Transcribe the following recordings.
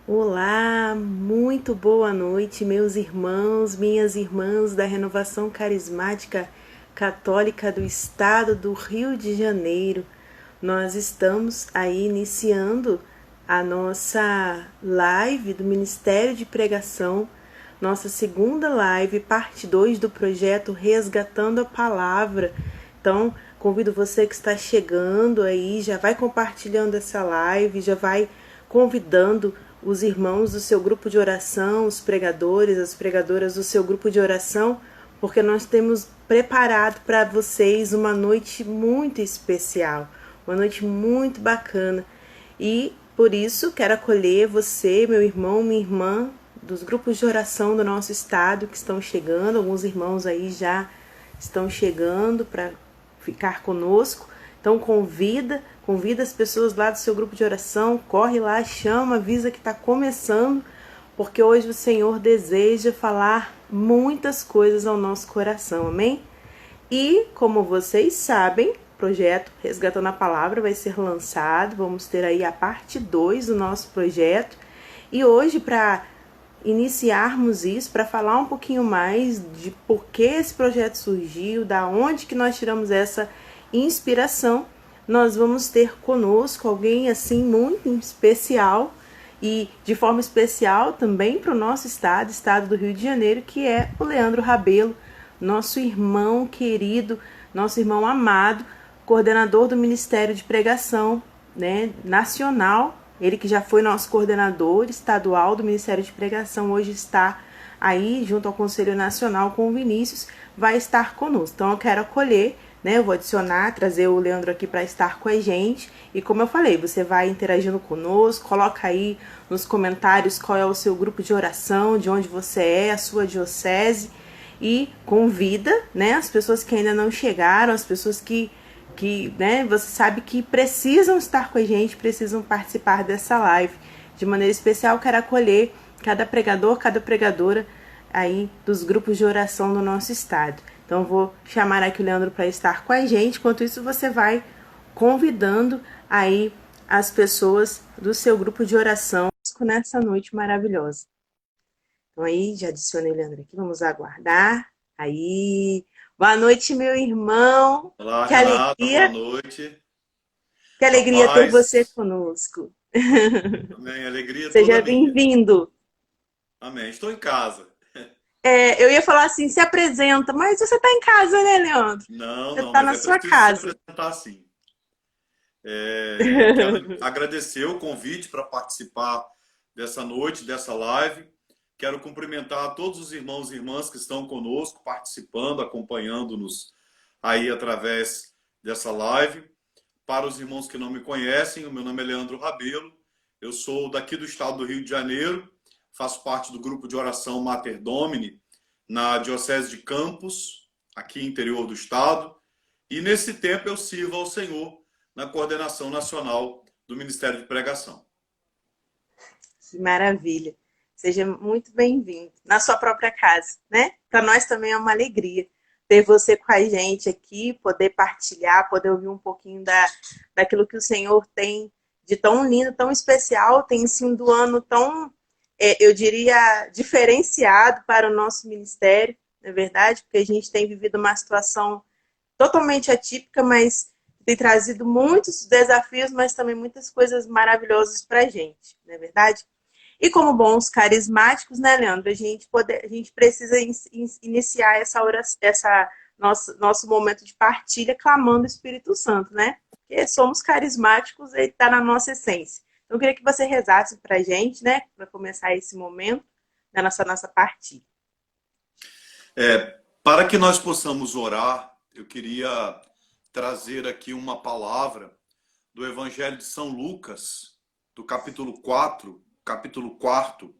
Olá, muito boa noite, meus irmãos, minhas irmãs da Renovação Carismática Católica do Estado do Rio de Janeiro. Nós estamos aí iniciando a nossa live do Ministério de Pregação, nossa segunda live, parte 2 do projeto Resgatando a Palavra. Então, convido você que está chegando aí, já vai compartilhando essa live, já vai convidando os irmãos do seu grupo de oração, os pregadores, as pregadoras do seu grupo de oração, porque nós temos preparado para vocês uma noite muito especial, uma noite muito bacana. E por isso quero acolher você, meu irmão, minha irmã, dos grupos de oração do nosso estado que estão chegando. Alguns irmãos aí já estão chegando para ficar conosco. Então convida as pessoas lá do seu grupo de oração, corre lá, chama, avisa que está começando, porque hoje o Senhor deseja falar muitas coisas ao nosso coração, amém? E, como vocês sabem, o projeto Resgatando a Palavra vai ser lançado, vamos ter aí a parte 2 do nosso projeto. E hoje, para iniciarmos isso, para falar um pouquinho mais de por que esse projeto surgiu, da onde que nós tiramos essa inspiração, nós vamos ter conosco alguém assim muito especial e de forma especial também para o nosso estado do Rio de Janeiro, que é o Leandro Rabelo, nosso irmão querido, nosso irmão amado, coordenador do Ministério de Pregação, né, nacional. Ele que já foi nosso coordenador estadual do Ministério de Pregação, hoje está aí junto ao Conselho Nacional com o Vinícius, vai estar conosco. Então eu quero acolher, né? Eu vou adicionar, trazer o Leandro aqui para estar com a gente. E como eu falei, você vai interagindo conosco, coloca aí nos comentários qual é o seu grupo de oração, de onde você é, a sua diocese, e convida, né, as pessoas que ainda não chegaram, as pessoas que né, você sabe que precisam estar com a gente, precisam participar dessa live. De maneira especial, quero acolher cada pregador, cada pregadora aí dos grupos de oração do nosso estado. Então, vou chamar aqui o Leandro para estar com a gente. Enquanto isso, você vai convidando aí as pessoas do seu grupo de oração nessa noite maravilhosa. Então, aí, já adicionei o Leandro aqui. Vamos aguardar. Aí, boa noite, meu irmão. Olá, Que Renata, boa alegria, noite. que alegria ter você Rapaz, conosco. amém, alegria toda Seja minha. bem-vindo. Amém, estou em casa. Eu ia falar assim, se apresenta, mas você está em casa, né, Leandro? Não, Você não, está mas na é sua preciso se casa. apresentar sim. Quero agradecer o convite para participar dessa noite, dessa live. Quero cumprimentar todos os irmãos e irmãs que estão conosco, participando, acompanhando-nos aí através dessa live. Para os irmãos que não me conhecem, o meu nome é Leandro Rabelo. Eu sou daqui do estado do Rio de Janeiro, faço parte do grupo de oração Mater Domini, na Diocese de Campos, aqui interior do estado. E nesse tempo eu sirvo ao Senhor na coordenação nacional do Ministério de Pregação. Que maravilha. Seja muito bem-vindo na sua própria casa, né? Para nós também é uma alegria ter você com a gente aqui, poder partilhar, poder ouvir um pouquinho daquilo que o Senhor tem de tão lindo, tão especial, tem sido um ano tão, eu diria, diferenciado para o nosso ministério, não é verdade? Porque a gente tem vivido uma situação totalmente atípica, mas tem trazido muitos desafios, mas também muitas coisas maravilhosas para a gente, não é verdade? E como bons carismáticos, né, Leandro, a gente precisa iniciar essa nosso momento de partilha clamando o Espírito Santo, né? Porque somos carismáticos e está na nossa essência. Então, eu queria que você rezasse para a gente, né, para começar esse momento da nossa partilha. Para que nós possamos orar, eu queria trazer aqui uma palavra do Evangelho de São Lucas, do capítulo 4, capítulo 4,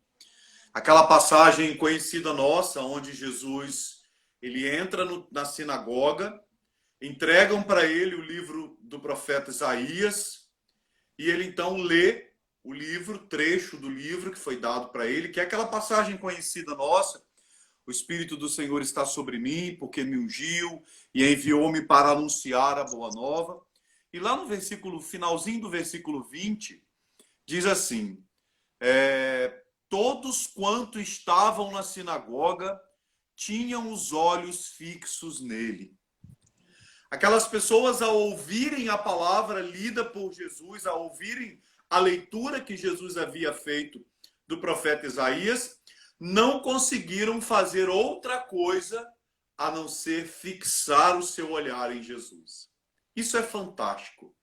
aquela passagem conhecida nossa, onde Jesus ele entra na sinagoga, entregam para ele o livro do profeta Isaías, e ele então lê o livro, trecho do livro que foi dado para ele, que é aquela passagem conhecida nossa: o Espírito do Senhor está sobre mim, porque me ungiu e enviou-me para anunciar a boa nova. E lá no versículo, finalzinho do versículo 20, diz assim: todos quanto estavam na sinagoga tinham os olhos fixos nele. Aquelas pessoas, ao ouvirem a palavra lida por Jesus, ao ouvirem a leitura que Jesus havia feito do profeta Isaías, não conseguiram fazer outra coisa a não ser fixar o seu olhar em Jesus. Isso é fantástico,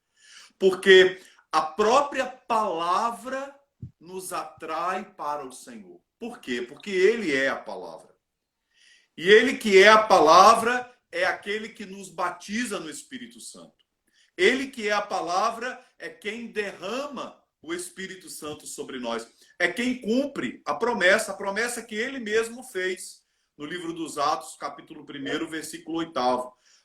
porque a própria palavra nos atrai para o Senhor. Por quê? Porque Ele é a palavra. E Ele que é a palavra é aquele que nos batiza no Espírito Santo. Ele que é a palavra é quem derrama o Espírito Santo sobre nós. É quem cumpre a promessa que Ele mesmo fez no livro dos Atos, capítulo 1, versículo 8.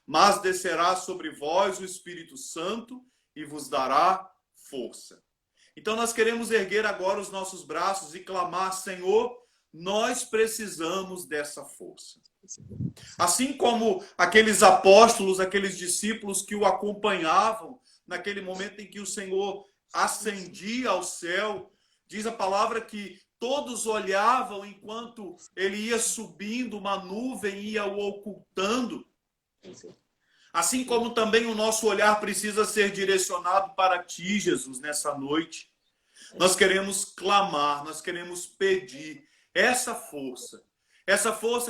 Mas descerá sobre vós o Espírito Santo e vos dará força. Então nós queremos erguer agora os nossos braços e clamar: Senhor, nós precisamos dessa força. Assim como aqueles apóstolos, aqueles discípulos que o acompanhavam naquele momento em que o Senhor ascendia ao céu, diz a palavra que todos olhavam enquanto ele ia subindo, uma nuvem ia o ocultando. Assim como também o nosso olhar precisa ser direcionado para ti, Jesus, nessa noite. Nós queremos clamar, nós queremos pedir essa força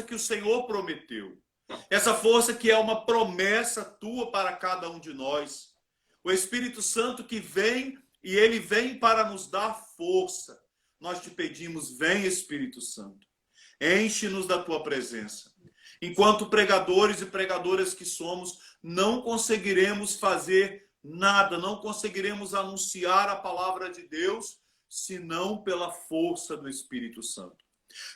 que o Senhor prometeu, essa força que é uma promessa tua para cada um de nós. O Espírito Santo que vem, e ele vem para nos dar força. Nós te pedimos: vem, Espírito Santo, enche-nos da tua presença. Enquanto pregadores e pregadoras que somos, não conseguiremos fazer nada, não conseguiremos anunciar a palavra de Deus, senão pela força do Espírito Santo.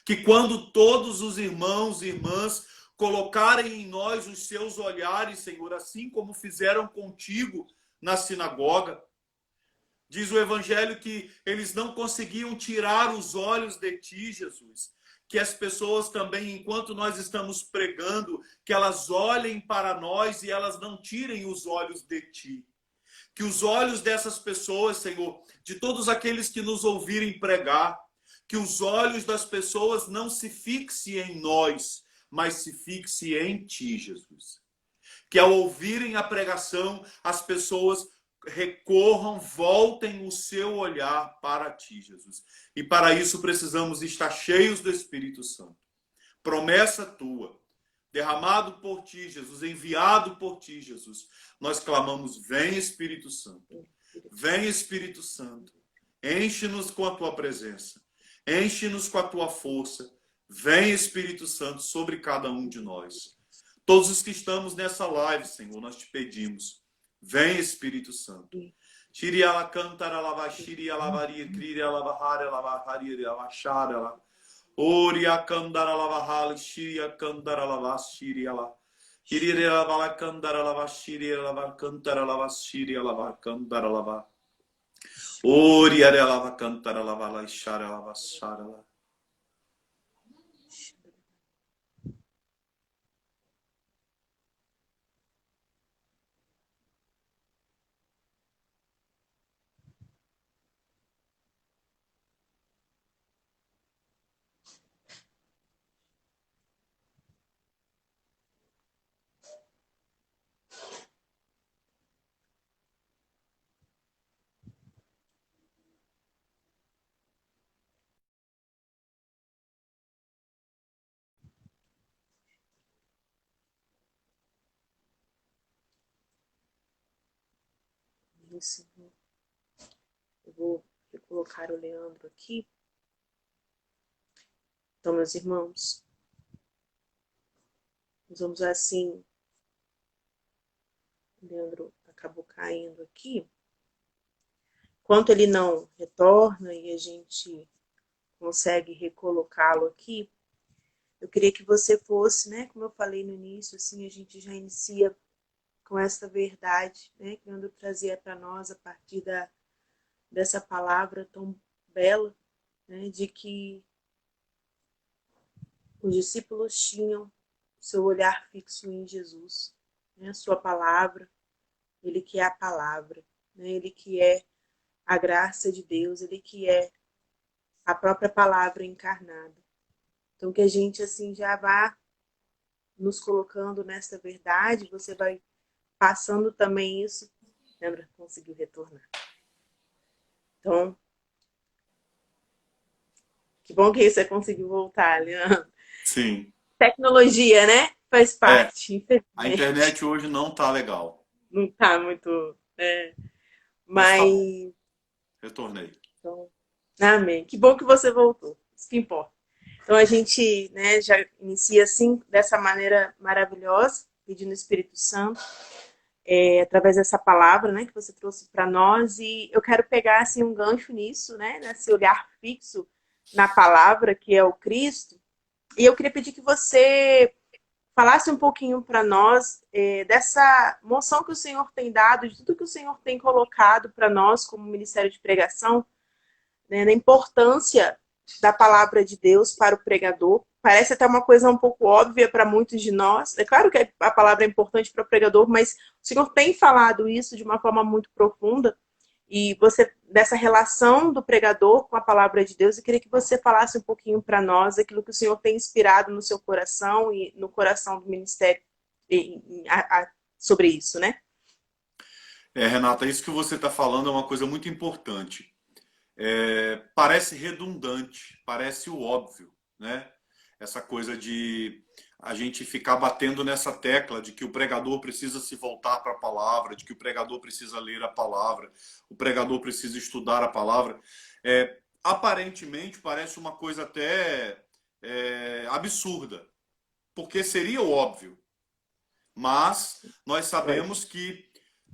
Que quando todos os irmãos e irmãs colocarem em nós os seus olhares, Senhor, assim como fizeram contigo na sinagoga, diz o Evangelho que eles não conseguiam tirar os olhos de ti, Jesus. Que as pessoas também, enquanto nós estamos pregando, que elas olhem para nós e elas não tirem os olhos de ti. Que os olhos dessas pessoas, Senhor, de todos aqueles que nos ouvirem pregar, que os olhos das pessoas não se fixem em nós, mas se fixem em ti, Jesus. Que ao ouvirem a pregação, as pessoas recorram, voltem o seu olhar para ti, Jesus. E para isso precisamos estar cheios do Espírito Santo. Promessa tua, derramado por ti, Jesus, enviado por ti, Jesus. Nós clamamos: vem, Espírito Santo. Vem, Espírito Santo. Enche-nos com a tua presença. Enche-nos com a tua força. Vem, Espírito Santo, sobre cada um de nós. Todos os que estamos nessa live, Senhor, nós te pedimos: vem, Espírito Santo. Shiri ala cantara lava, shiri ala varir, criri ala bahara, lava harir, ala chara, ori a candara lava hali, shiri a candara lava, shiri ala. Shiri ala vala candara lava, shiri ala cantara lava, shiri ala candara lava. Ori a lava cantara lava, la chara lava, chara. Isso. Eu vou colocar o Leandro aqui. Então, meus irmãos, nós vamos assim. O Leandro acabou caindo aqui. Enquanto ele não retorna e a gente consegue recolocá-lo aqui, eu queria que você fosse, né, como eu falei no início, assim, a gente já inicia com essa verdade, né, que Leandro trazia para nós a partir dessa palavra tão bela, né, de que os discípulos tinham seu olhar fixo em Jesus, né, a sua palavra, ele que é a palavra, né, ele que é a graça de Deus, ele que é a própria palavra encarnada. Então, que a gente assim já vá nos colocando nessa verdade, você vai passando também isso. Lembra? Conseguiu retornar. Então, que bom que você conseguiu voltar, Leandro. Sim. Tecnologia, né? Faz É, parte, a infelizmente. internet hoje não tá legal. Não tá muito. Mas tá Mas. bom, retornei. Então, amém. Que bom que você voltou. Isso que importa. Então a gente, né, já inicia assim, dessa maneira maravilhosa, pedindo o Espírito Santo, através dessa palavra, né, que você trouxe para nós. E eu quero pegar assim um gancho nisso, né, nesse olhar fixo na palavra que é o Cristo. E eu queria pedir que você falasse um pouquinho para nós dessa moção que o Senhor tem dado, de tudo que o Senhor tem colocado para nós como Ministério de Pregação, né, da importância da palavra de Deus para o pregador. Parece até uma coisa um pouco óbvia para muitos de nós. É claro que a palavra é importante para o pregador, mas o Senhor tem falado isso de uma forma muito profunda. E você, dessa relação do pregador com a palavra de Deus, eu queria que você falasse um pouquinho para nós aquilo que o Senhor tem inspirado no seu coração e no coração do ministério sobre isso, né? Renata, isso que você está falando é uma coisa muito importante. Parece redundante, parece o óbvio, né? Essa coisa de a gente ficar batendo nessa tecla de que o pregador precisa se voltar para a palavra, de que o pregador precisa ler a palavra, o pregador precisa estudar a palavra. Aparentemente parece uma coisa até absurda, porque seria o óbvio. Mas nós sabemos que,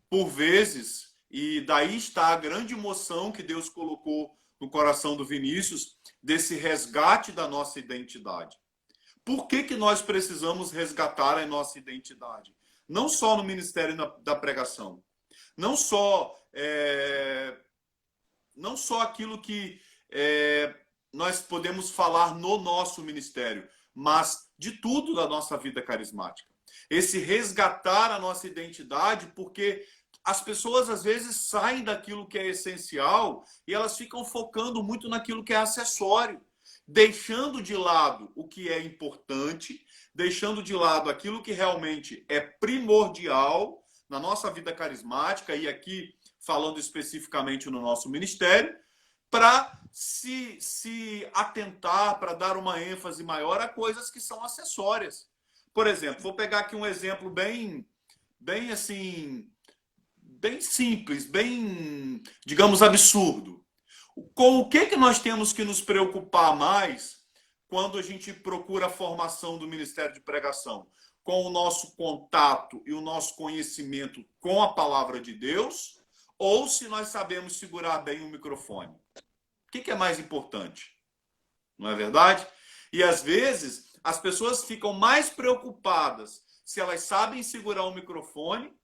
por vezes, e daí está a grande emoção que Deus colocou no coração do Vinícius, desse resgate da nossa identidade. Por que nós precisamos resgatar a nossa identidade? Não só no ministério da pregação, não só aquilo que nós podemos falar no nosso ministério, mas de tudo da nossa vida carismática. Esse resgatar a nossa identidade, porque as pessoas às vezes saem daquilo que é essencial e elas ficam focando muito naquilo que é acessório, deixando de lado o que é importante, deixando de lado aquilo que realmente é primordial na nossa vida carismática, e aqui falando especificamente no nosso ministério, para se atentar, para dar uma ênfase maior a coisas que são acessórias. Por exemplo, vou pegar aqui um exemplo bem assim, bem simples, bem, digamos, absurdo. Com o que nós temos que nos preocupar mais quando a gente procura a formação do Ministério de Pregação? Com o nosso contato e o nosso conhecimento com a palavra de Deus, ou se nós sabemos segurar bem o microfone? O que é mais importante? Não é verdade? E às vezes as pessoas ficam mais preocupadas se elas sabem segurar o microfone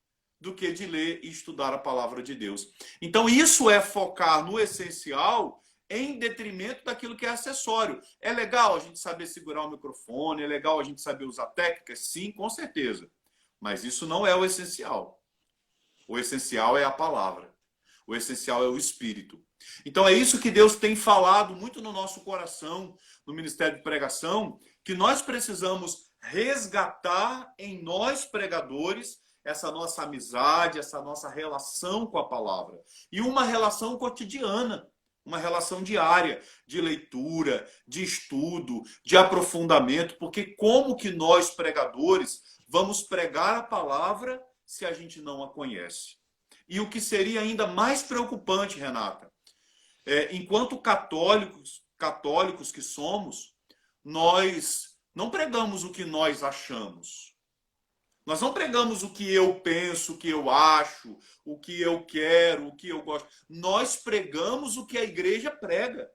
do que de ler e estudar a palavra de Deus. Então isso é focar no essencial em detrimento daquilo que é acessório. É legal a gente saber segurar o microfone, é legal a gente saber usar técnicas, sim, com certeza. Mas isso não é o essencial. O essencial é a palavra. O essencial é o Espírito. Então é isso que Deus tem falado muito no nosso coração, no Ministério de Pregação, que nós precisamos resgatar em nós pregadores essa nossa amizade, essa nossa relação com a palavra. E uma relação cotidiana, uma relação diária, de leitura, de estudo, de aprofundamento, porque como que nós pregadores vamos pregar a palavra se a gente não a conhece? E o que seria ainda mais preocupante, Renata, enquanto católicos que somos, nós não pregamos o que nós achamos. Nós não pregamos o que eu penso, o que eu acho, o que eu quero, o que eu gosto. Nós pregamos o que a igreja prega.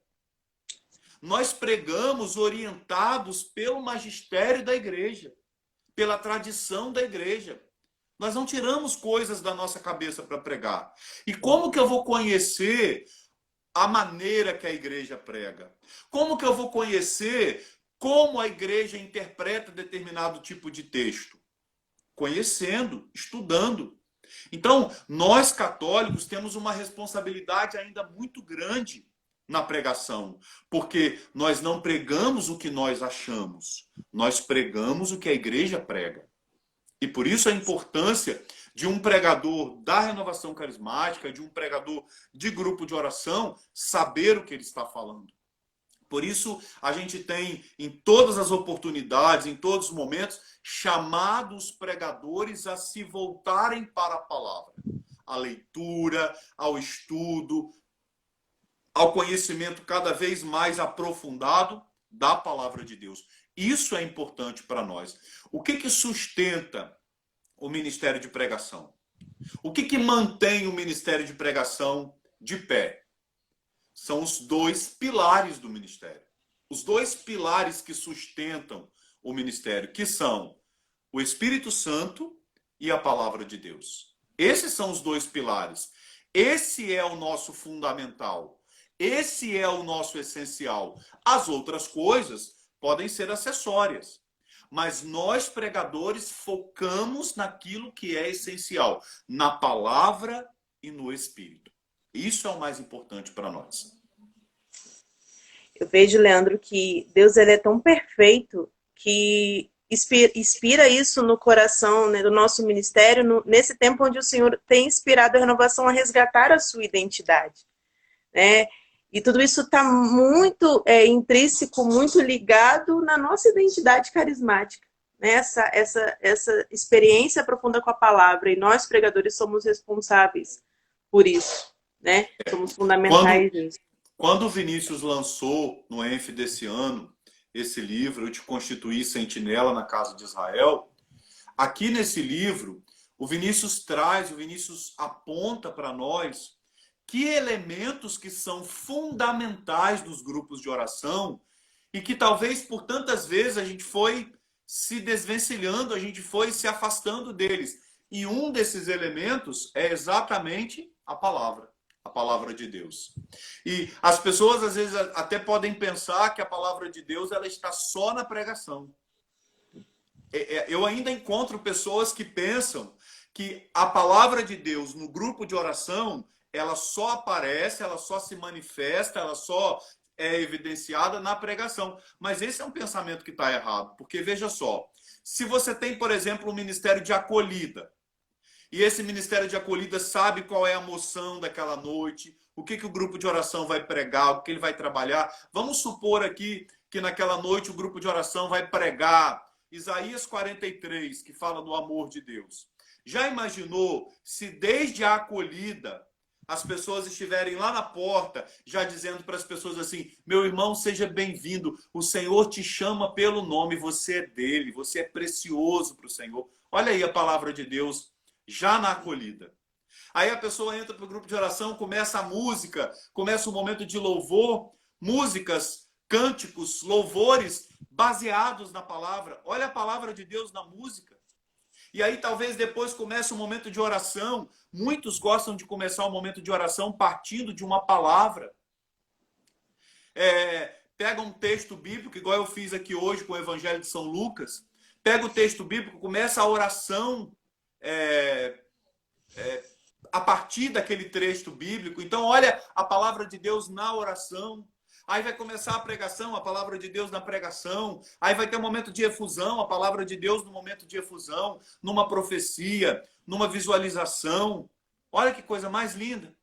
Nós pregamos orientados pelo magistério da igreja, pela tradição da igreja. Nós não tiramos coisas da nossa cabeça para pregar. E como que eu vou conhecer a maneira que a igreja prega? Como que eu vou conhecer como a igreja interpreta determinado tipo de texto? Conhecendo, estudando. Então, nós católicos temos uma responsabilidade ainda muito grande na pregação, porque nós não pregamos o que nós achamos, nós pregamos o que a igreja prega. E por isso a importância de um pregador da renovação carismática, de um pregador de grupo de oração, saber o que ele está falando. Por isso a gente tem, em todas as oportunidades, em todos os momentos, chamado os pregadores a se voltarem para a palavra, à leitura, ao estudo, ao conhecimento cada vez mais aprofundado da palavra de Deus. Isso é importante para nós. O que sustenta o ministério de pregação? O que mantém o ministério de pregação de pé? São os dois pilares do ministério. Os dois pilares que sustentam o ministério, que são o Espírito Santo e a palavra de Deus. Esses são os dois pilares. Esse é o nosso fundamental. Esse é o nosso essencial. As outras coisas podem ser acessórias. Mas nós, pregadores, focamos naquilo que é essencial, na palavra e no Espírito. Isso é o mais importante para nós. Eu vejo, Leandro, que Deus ele é tão perfeito que inspira isso no coração, né, do nosso ministério, nesse tempo onde o Senhor tem inspirado a renovação a resgatar a sua identidade, né? E tudo isso está muito intrínseco, muito ligado na nossa identidade carismática, né? Essa experiência profunda com a palavra. E nós, pregadores, somos responsáveis por isso, né? Somos fundamentais nisso. Quando o Vinícius lançou, no ENF desse ano, esse livro, Eu Te Constituí Sentinela na Casa de Israel, aqui nesse livro, o Vinícius aponta para nós que elementos que são fundamentais nos grupos de oração e que talvez por tantas vezes a gente foi se desvencilhando, a gente foi se afastando deles. E um desses elementos é exatamente a palavra de Deus. E as pessoas às vezes até podem pensar que a palavra de Deus ela está só na pregação. Eu ainda encontro pessoas que pensam que a palavra de Deus no grupo de oração ela só aparece, ela só se manifesta, ela só é evidenciada na pregação. Mas esse é um pensamento que está errado, porque veja só, se você tem, por exemplo, um ministério de acolhida, e esse ministério de acolhida sabe qual é a moção daquela noite, o que o grupo de oração vai pregar, o que ele vai trabalhar. Vamos supor aqui que naquela noite o grupo de oração vai pregar Isaías 43, que fala do amor de Deus. Já imaginou se desde a acolhida as pessoas estiverem lá na porta, já dizendo para as pessoas assim: meu irmão, seja bem-vindo, o Senhor te chama pelo nome, você é dele, você é precioso para o Senhor. Olha aí a palavra de Deus já na acolhida. Aí a pessoa entra para o grupo de oração, começa a música, começa o momento de louvor, músicas, cânticos, louvores baseados na palavra. Olha a palavra de Deus na música. E aí talvez depois comece um momento de oração. Muitos gostam de começar um momento de oração partindo de uma palavra. Pega um texto bíblico, igual eu fiz aqui hoje com o Evangelho de São Lucas. Pega o texto bíblico, começa a oração a partir daquele texto bíblico. Então olha a palavra de Deus na oração. Aí vai começar a pregação, a palavra de Deus na pregação. Aí vai ter um momento de efusão, a palavra de Deus no momento de efusão, numa profecia, numa visualização. Olha que coisa mais linda.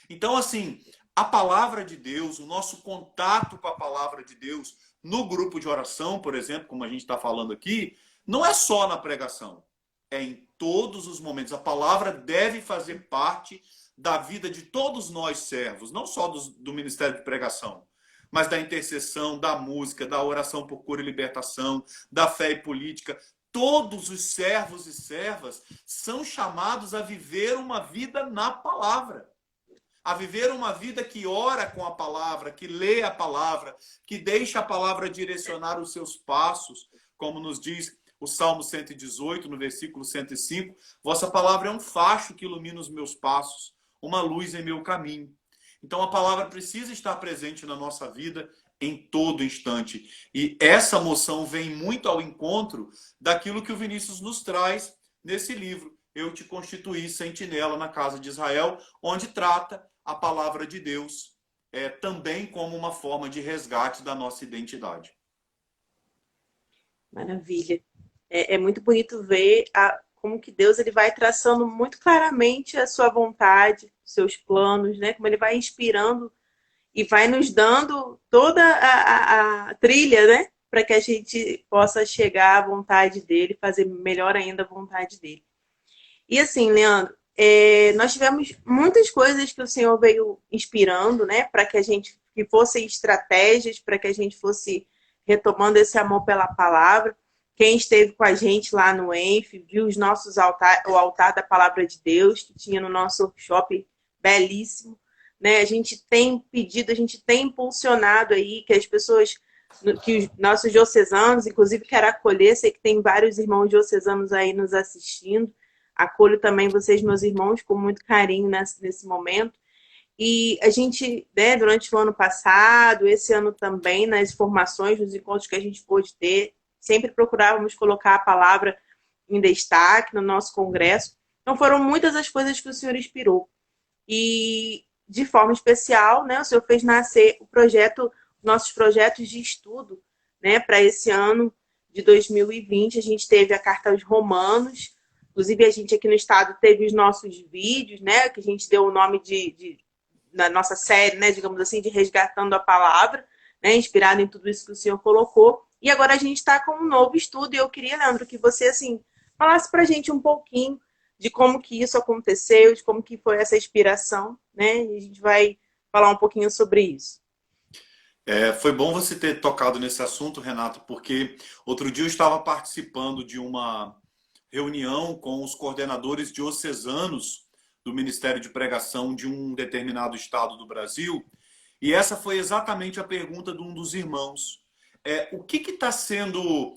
Então, assim, a palavra de Deus, o nosso contato com a palavra de Deus no grupo de oração, por exemplo, como a gente está falando aqui, não é só na pregação. É em todos os momentos. A palavra deve fazer parte da vida de todos nós servos, não só do ministério de pregação, mas da intercessão, da música, da oração por cura e libertação, da fé e política. Todos os servos e servas são chamados a viver uma vida na palavra. A viver uma vida que ora com a palavra, que lê a palavra, que deixa a palavra direcionar os seus passos, como nos diz o Salmo 118, no versículo 105. Vossa palavra é um facho que ilumina os meus passos, uma luz em meu caminho. Então a palavra precisa estar presente na nossa vida em todo instante. E essa moção vem muito ao encontro daquilo que o Vinícius nos traz nesse livro, Eu Te Constituí Sentinela na Casa de Israel, onde trata a palavra de Deus também como uma forma de resgate da nossa identidade. Maravilha. É muito bonito ver como que Deus ele vai traçando muito claramente a sua vontade, seus planos, né? Como ele vai inspirando e vai nos dando toda a trilha, né? Para que a gente possa chegar à vontade dele, fazer melhor ainda a vontade dele. E assim, Leandro, nós tivemos muitas coisas que o Senhor veio inspirando, né? Para que a gente que fossem estratégias, para que a gente fosse retomando esse amor pela palavra. Quem esteve com a gente lá no ENF, viu os nossos o altar da palavra de Deus, que tinha no nosso workshop belíssimo. Né? A gente tem pedido, a gente tem impulsionado aí que as pessoas, que os nossos diocesanos, inclusive quero acolher, sei que tem vários irmãos diocesanos aí nos assistindo. Acolho também vocês, meus irmãos, com muito carinho nesse momento. E a gente, né, durante o ano passado, esse ano também, nas formações, nos encontros que a gente pôde ter, sempre procurávamos colocar a palavra em destaque no nosso congresso. Então foram muitas as coisas que o Senhor inspirou. E, de forma especial, né, o Senhor fez nascer o projeto, nossos projetos de estudo, né, para esse ano de 2020. A gente teve a Carta aos Romanos, inclusive a gente aqui no estado teve os nossos vídeos, né, que a gente deu o nome na nossa série, né, digamos assim, de Resgatando a Palavra, né, inspirado em tudo isso que o Senhor colocou. E agora a gente está com um novo estudo e eu queria, Leandro, que você assim falasse para a gente um pouquinho de como que isso aconteceu, de como que foi essa inspiração, né? E a gente vai falar um pouquinho sobre isso. Foi bom você ter tocado nesse assunto, Renato, porque outro dia eu estava participando de uma reunião com os coordenadores diocesanos do Ministério de Pregação de um determinado estado do Brasil, e essa foi exatamente a pergunta de um dos irmãos. O que está sendo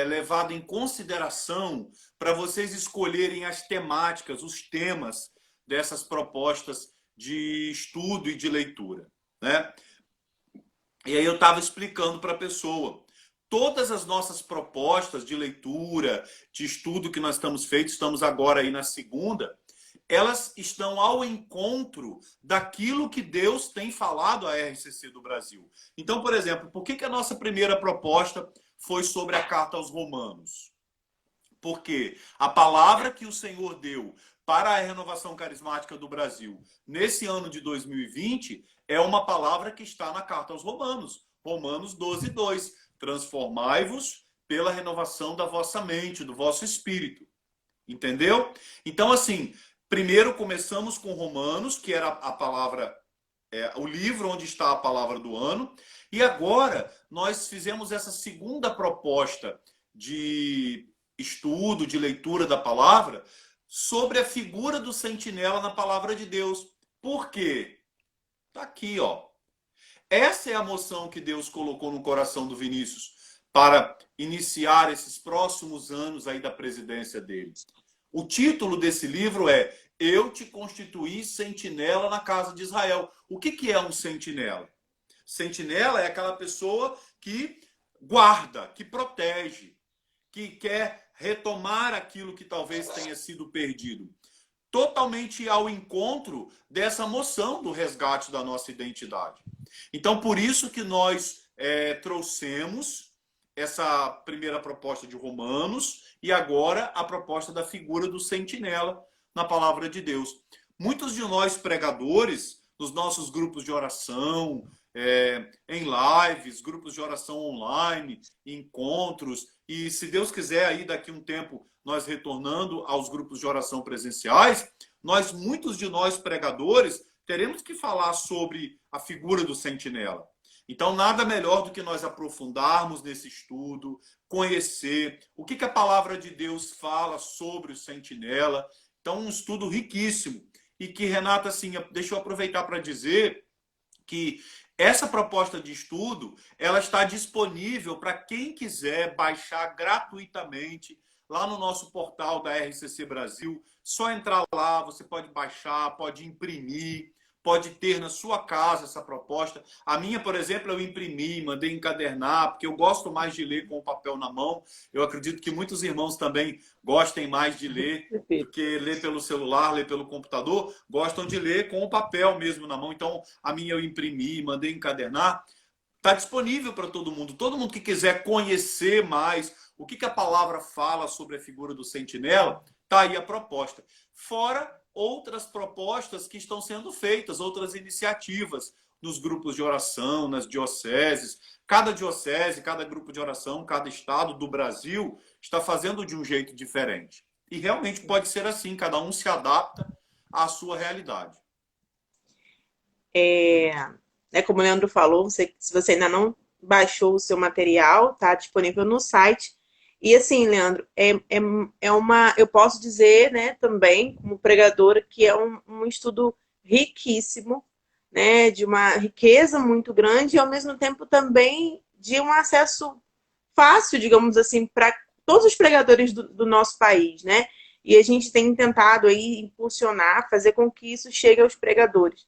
levado em consideração para vocês escolherem as temáticas, os temas dessas propostas de estudo e de leitura, né? E aí eu estava explicando para a pessoa. Todas as nossas propostas de leitura, de estudo que nós estamos agora aí na segunda, elas estão ao encontro daquilo que Deus tem falado à RCC do Brasil. Então, por exemplo, por que a nossa primeira proposta foi sobre a carta aos Romanos? Porque a palavra que o Senhor deu para a renovação carismática do Brasil nesse ano de 2020 é uma palavra que está na carta aos Romanos. Romanos 12, 2. Transformai-vos pela renovação da vossa mente, do vosso espírito. Entendeu? Então, assim, primeiro começamos com Romanos, que era a palavra, o livro onde está a palavra do ano. E agora nós fizemos essa segunda proposta de estudo, de leitura da palavra, sobre a figura do sentinela na palavra de Deus. Por quê? Está aqui, ó. Essa é a moção que Deus colocou no coração do Vinícius para iniciar esses próximos anos aí da presidência dele. O título desse livro é Eu te constituí sentinela na casa de Israel. O que é um sentinela? Sentinela é aquela pessoa que guarda, que protege, que quer retomar aquilo que talvez tenha sido perdido. Totalmente ao encontro dessa moção do resgate da nossa identidade. Então, por isso que nós trouxemos essa primeira proposta de Romanos e agora a proposta da figura do sentinela na palavra de Deus. Muitos de nós pregadores, nos nossos grupos de oração, em lives, grupos de oração online, encontros, e se Deus quiser, aí daqui a um tempo, nós retornando aos grupos de oração presenciais, muitos de nós pregadores, teremos que falar sobre a figura do sentinela. Então, nada melhor do que nós aprofundarmos nesse estudo, conhecer o que a palavra de Deus fala sobre o sentinela. Então, um estudo riquíssimo. E que, Renata, assim, deixa eu aproveitar para dizer que essa proposta de estudo, ela está disponível para quem quiser baixar gratuitamente lá no nosso portal da RCC Brasil. Só entrar lá, você pode baixar, pode imprimir, pode ter na sua casa essa proposta. A minha, por exemplo, eu imprimi, mandei encadernar, porque eu gosto mais de ler com o papel na mão. Eu acredito que muitos irmãos também gostem mais de ler do Perfeito. que ler pelo celular, ler pelo computador, gostam de ler com o papel mesmo na mão. Então, a minha eu imprimi, mandei encadernar. Está disponível para todo mundo. Todo mundo que quiser conhecer mais o que a palavra fala sobre a figura do sentinela, está aí a proposta. Fora outras propostas que estão sendo feitas, outras iniciativas nos grupos de oração, nas dioceses. Cada diocese, cada grupo de oração, cada estado do Brasil está fazendo de um jeito diferente. E realmente pode ser assim, cada um se adapta à sua realidade. É, né, como o Leandro falou, se você ainda não baixou o seu material, tá disponível no site. E assim, Leandro, eu posso dizer, né, também, como pregadora, que é um estudo riquíssimo, né, de uma riqueza muito grande e ao mesmo tempo também de um acesso fácil, digamos assim, para todos os pregadores do nosso país, né? E a gente tem tentado aí impulsionar, fazer com que isso chegue aos pregadores.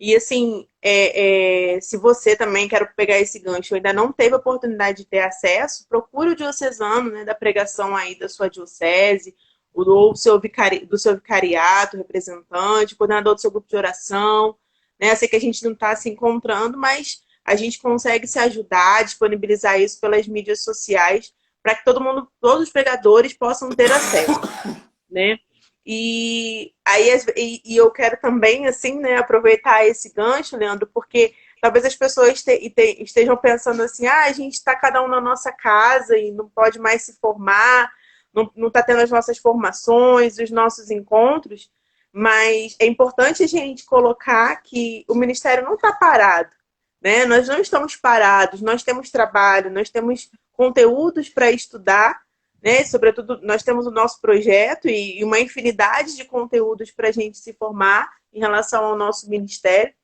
E assim, se você também, quero pegar esse gancho, ainda não teve a oportunidade de ter acesso, procure o diocesano, né, da pregação aí da sua diocese, ou do seu vicariato, representante, coordenador do seu grupo de oração, né? Eu sei que a gente não está se encontrando, mas a gente consegue se ajudar, disponibilizar isso pelas mídias sociais, para que todo mundo, todos os pregadores possam ter acesso, né? E aí eu quero também assim, né, aproveitar esse gancho, Leandro, porque talvez as pessoas estejam pensando assim, ah, a gente está cada um na nossa casa e não pode mais se formar, não está tendo as nossas formações, os nossos encontros, mas é importante a gente colocar que o ministério não está parado, né? Nós não estamos parados, nós temos trabalho, nós temos conteúdos para estudar, né? Sobretudo, nós temos o nosso projeto e uma infinidade de conteúdos para a gente se formar em relação ao nosso ministério.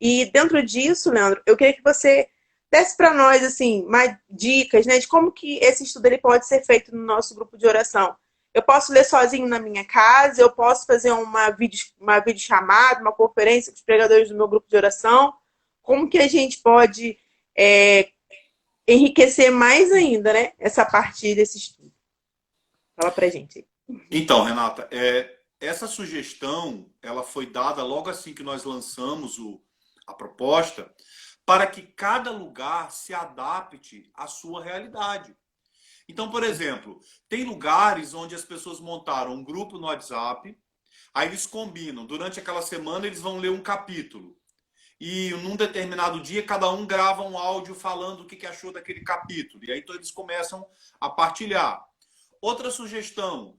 E dentro disso, Leandro, eu queria que você desse para nós assim mais dicas, né, de como que esse estudo ele pode ser feito no nosso grupo de oração. Eu posso ler sozinho na minha casa, eu posso fazer uma videochamada, uma conferência com os pregadores do meu grupo de oração. Como que a gente pode enriquecer mais ainda, né, essa partir desse estudo? Fala pra gente. Então, Renata, essa sugestão ela foi dada logo assim que nós lançamos a proposta, para que cada lugar se adapte à sua realidade. Então, por exemplo, tem lugares onde as pessoas montaram um grupo no WhatsApp, aí eles combinam, durante aquela semana eles vão ler um capítulo. E num determinado dia, cada um grava um áudio falando o que achou daquele capítulo. E aí então, eles começam a partilhar. Outra sugestão,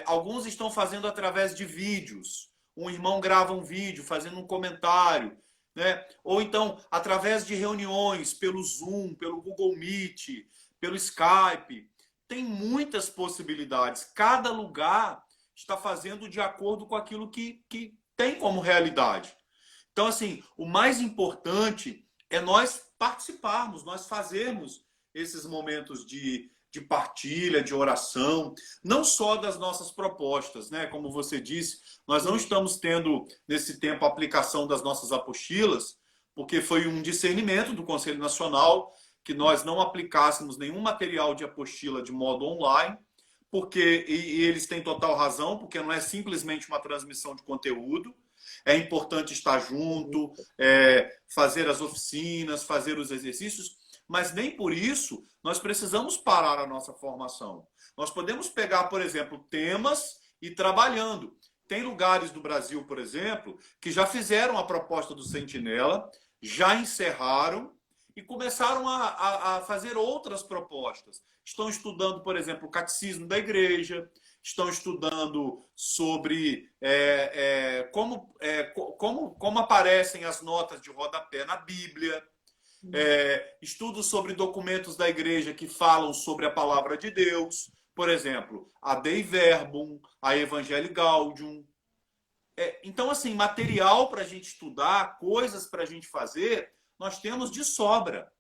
alguns estão fazendo através de vídeos. Um irmão grava um vídeo fazendo um comentário, né? Ou então através de reuniões pelo Zoom, pelo Google Meet, pelo Skype. Tem muitas possibilidades. Cada lugar está fazendo de acordo com aquilo que tem como realidade. Então, assim, o mais importante é nós participarmos, nós fazermos esses momentos de partilha, de oração, não só das nossas propostas, né? Como você disse, nós não estamos tendo, nesse tempo, a aplicação das nossas apostilas, porque foi um discernimento do Conselho Nacional que nós não aplicássemos nenhum material de apostila de modo online, porque, e eles têm total razão, porque não é simplesmente uma transmissão de conteúdo, é importante estar junto, fazer as oficinas, fazer os exercícios, mas nem por isso nós precisamos parar a nossa formação. Nós podemos pegar, por exemplo, temas e ir trabalhando. Tem lugares do Brasil, por exemplo, que já fizeram a proposta do Sentinela, já encerraram e começaram a fazer outras propostas. Estão estudando, por exemplo, o catecismo da igreja, estão estudando sobre como aparecem as notas de rodapé na Bíblia, estudos sobre documentos da igreja que falam sobre a palavra de Deus, por exemplo, a Dei Verbum, a Evangelii Gaudium. Então, assim, material para a gente estudar, coisas para a gente fazer, nós temos de sobra.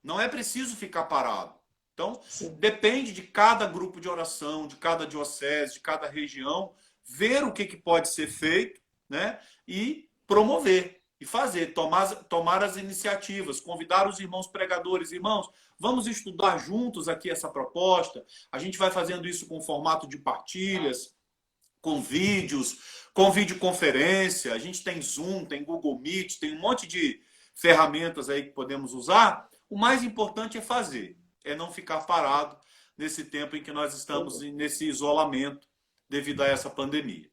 Não é preciso ficar parado. Então, Sim. depende de cada grupo de oração, de cada diocese, de cada região, ver o que pode ser feito, né? E promover e fazer, tomar as iniciativas, convidar os irmãos pregadores. Irmãos, vamos estudar juntos aqui essa proposta. A gente vai fazendo isso com formato de partilhas, com vídeos, com videoconferência. A gente tem Zoom, tem Google Meet, tem um monte de ferramentas aí que podemos usar. O mais importante é fazer, é não ficar parado nesse tempo em que nós estamos nesse isolamento devido a essa pandemia.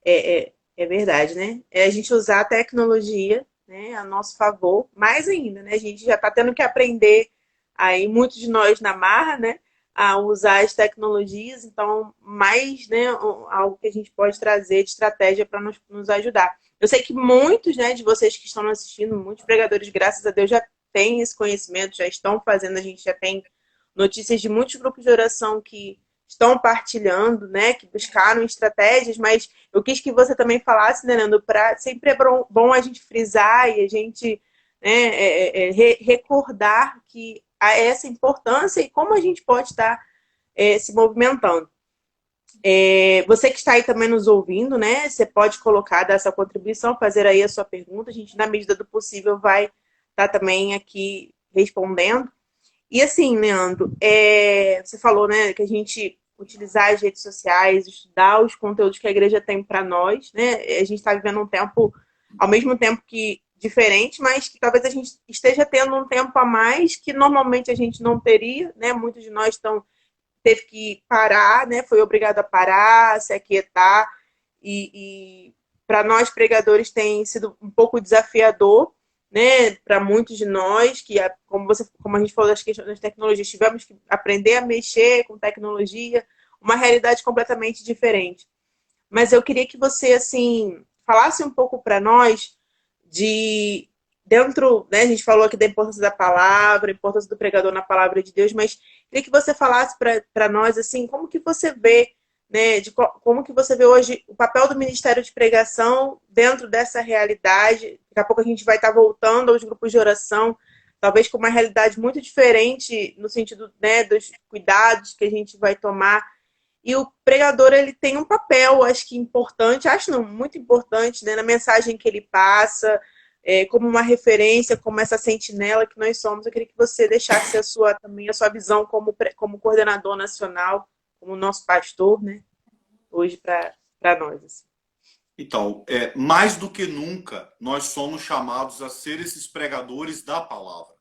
É verdade, né? É a gente usar a tecnologia, né, a nosso favor, mais ainda, né? A gente já está tendo que aprender aí, muitos de nós na marra, né, a usar as tecnologias, então, mais, né, algo que a gente pode trazer de estratégia para nos ajudar. Eu sei que muitos, né, de vocês que estão assistindo, muitos pregadores, graças a Deus, já têm esse conhecimento, já estão fazendo, a gente já tem notícias de muitos grupos de oração que estão partilhando, né, que buscaram estratégias, mas eu quis que você também falasse, né, Nando, para sempre é bom a gente frisar e a gente, né, recordar que há essa importância e como a gente pode estar se movimentando. Você que está aí também nos ouvindo, né, você pode colocar, dar essa contribuição, fazer aí a sua pergunta, a gente, na medida do possível, vai estar também aqui respondendo. E assim, Leandro, você falou, né, que a gente utilizar as redes sociais, estudar os conteúdos que a igreja tem para nós, né? A gente está vivendo um tempo, ao mesmo tempo que diferente, mas que talvez a gente esteja tendo um tempo a mais que normalmente a gente não teria, né? Muitos de nós teve que parar, né? Foi obrigado a parar, se aquietar e para nós pregadores tem sido um pouco desafiador, né, para muitos de nós que, como a gente falou das questões das tecnologias, tivemos que aprender a mexer com tecnologia, uma realidade completamente diferente. Mas eu queria que você assim falasse um pouco para nós de dentro, né, a gente falou aqui da importância da palavra, a importância do pregador na palavra de Deus, mas queria que você falasse para nós assim, como que você vê, né, como que você vê hoje o papel do Ministério de Pregação dentro dessa realidade. Daqui a pouco a gente vai estar voltando aos grupos de oração, talvez com uma realidade muito diferente no sentido, né, dos cuidados que a gente vai tomar. E o pregador, ele tem um papel, acho que importante, acho não, muito importante, né, na mensagem que ele passa, como uma referência, como essa sentinela que nós somos. Eu queria que você deixasse também a sua visão como coordenador nacional, como nosso pastor, né, hoje para nós. Assim. Então, mais do que nunca, nós somos chamados a ser esses pregadores da palavra.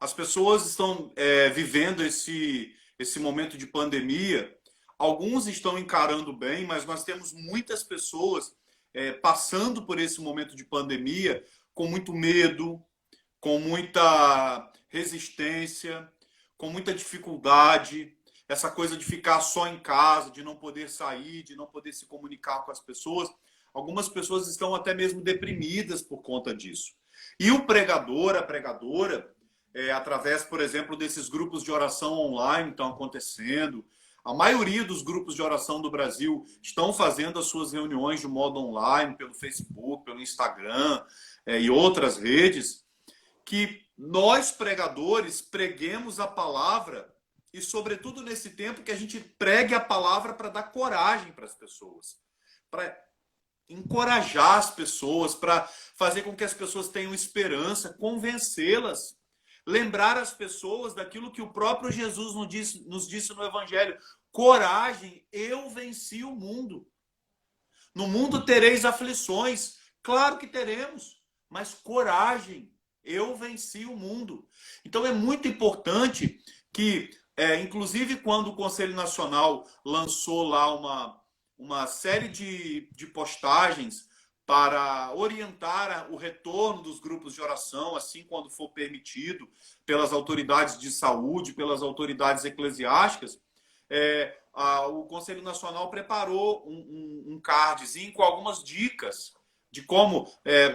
As pessoas estão vivendo esse momento de pandemia. Alguns estão encarando bem, mas nós temos muitas pessoas passando por esse momento de pandemia com muito medo, com muita resistência, com muita dificuldade. Essa coisa de ficar só em casa, de não poder sair, de não poder se comunicar com as pessoas. Algumas pessoas estão até mesmo deprimidas por conta disso. E o pregador, a pregadora, através, por exemplo, desses grupos de oração online que estão acontecendo, a maioria dos grupos de oração do Brasil estão fazendo as suas reuniões de modo online, pelo Facebook, pelo Instagram e outras redes, que nós, pregadores, preguemos a palavra e, sobretudo, nesse tempo, que a gente pregue a palavra para dar coragem para as pessoas, para encorajar as pessoas, para fazer com que as pessoas tenham esperança, convencê-las. Lembrar as pessoas daquilo que o próprio Jesus nos disse no Evangelho. Coragem, eu venci o mundo. No mundo tereis aflições. Claro que teremos, mas coragem, eu venci o mundo. Então é muito importante que, inclusive quando o Conselho Nacional lançou lá uma série de postagens para orientar o retorno dos grupos de oração, assim quando for permitido, pelas autoridades de saúde, pelas autoridades eclesiásticas, o Conselho Nacional preparou um cardzinho com algumas dicas de como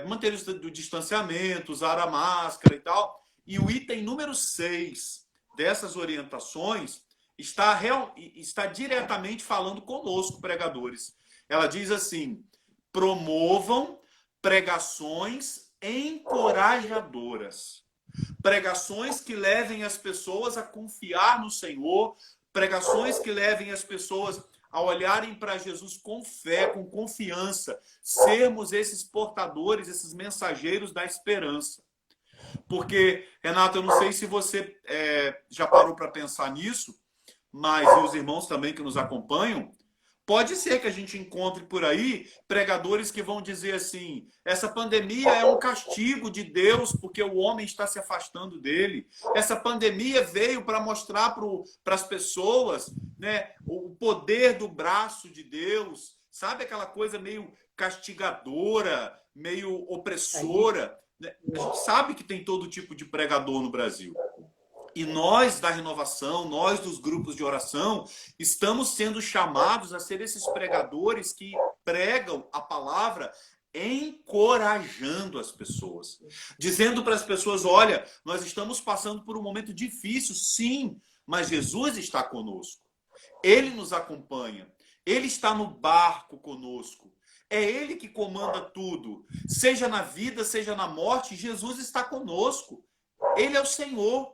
manter o distanciamento, usar a máscara e tal. E o item número 6 dessas orientações está diretamente falando conosco, pregadores. Ela diz assim: promovam pregações encorajadoras. Pregações que levem as pessoas a confiar no Senhor, pregações que levem as pessoas a olharem para Jesus com fé, com confiança, sermos esses portadores, esses mensageiros da esperança. Porque, Renato, eu não sei se você já parou para pensar nisso, mas e os irmãos também que nos acompanham, pode ser que a gente encontre por aí pregadores que vão dizer assim: essa pandemia é um castigo de Deus porque o homem está se afastando dele. Essa pandemia veio para mostrar para as pessoas, né, o poder do braço de Deus. Sabe aquela coisa meio castigadora, meio opressora? A gente sabe que tem todo tipo de pregador no Brasil. E nós da renovação, nós dos grupos de oração, estamos sendo chamados a ser esses pregadores que pregam a palavra encorajando as pessoas. Dizendo para as pessoas, olha, nós estamos passando por um momento difícil, sim, mas Jesus está conosco. Ele nos acompanha. Ele está no barco conosco. É Ele que comanda tudo. Seja na vida, seja na morte, Jesus está conosco. Ele é o Senhor.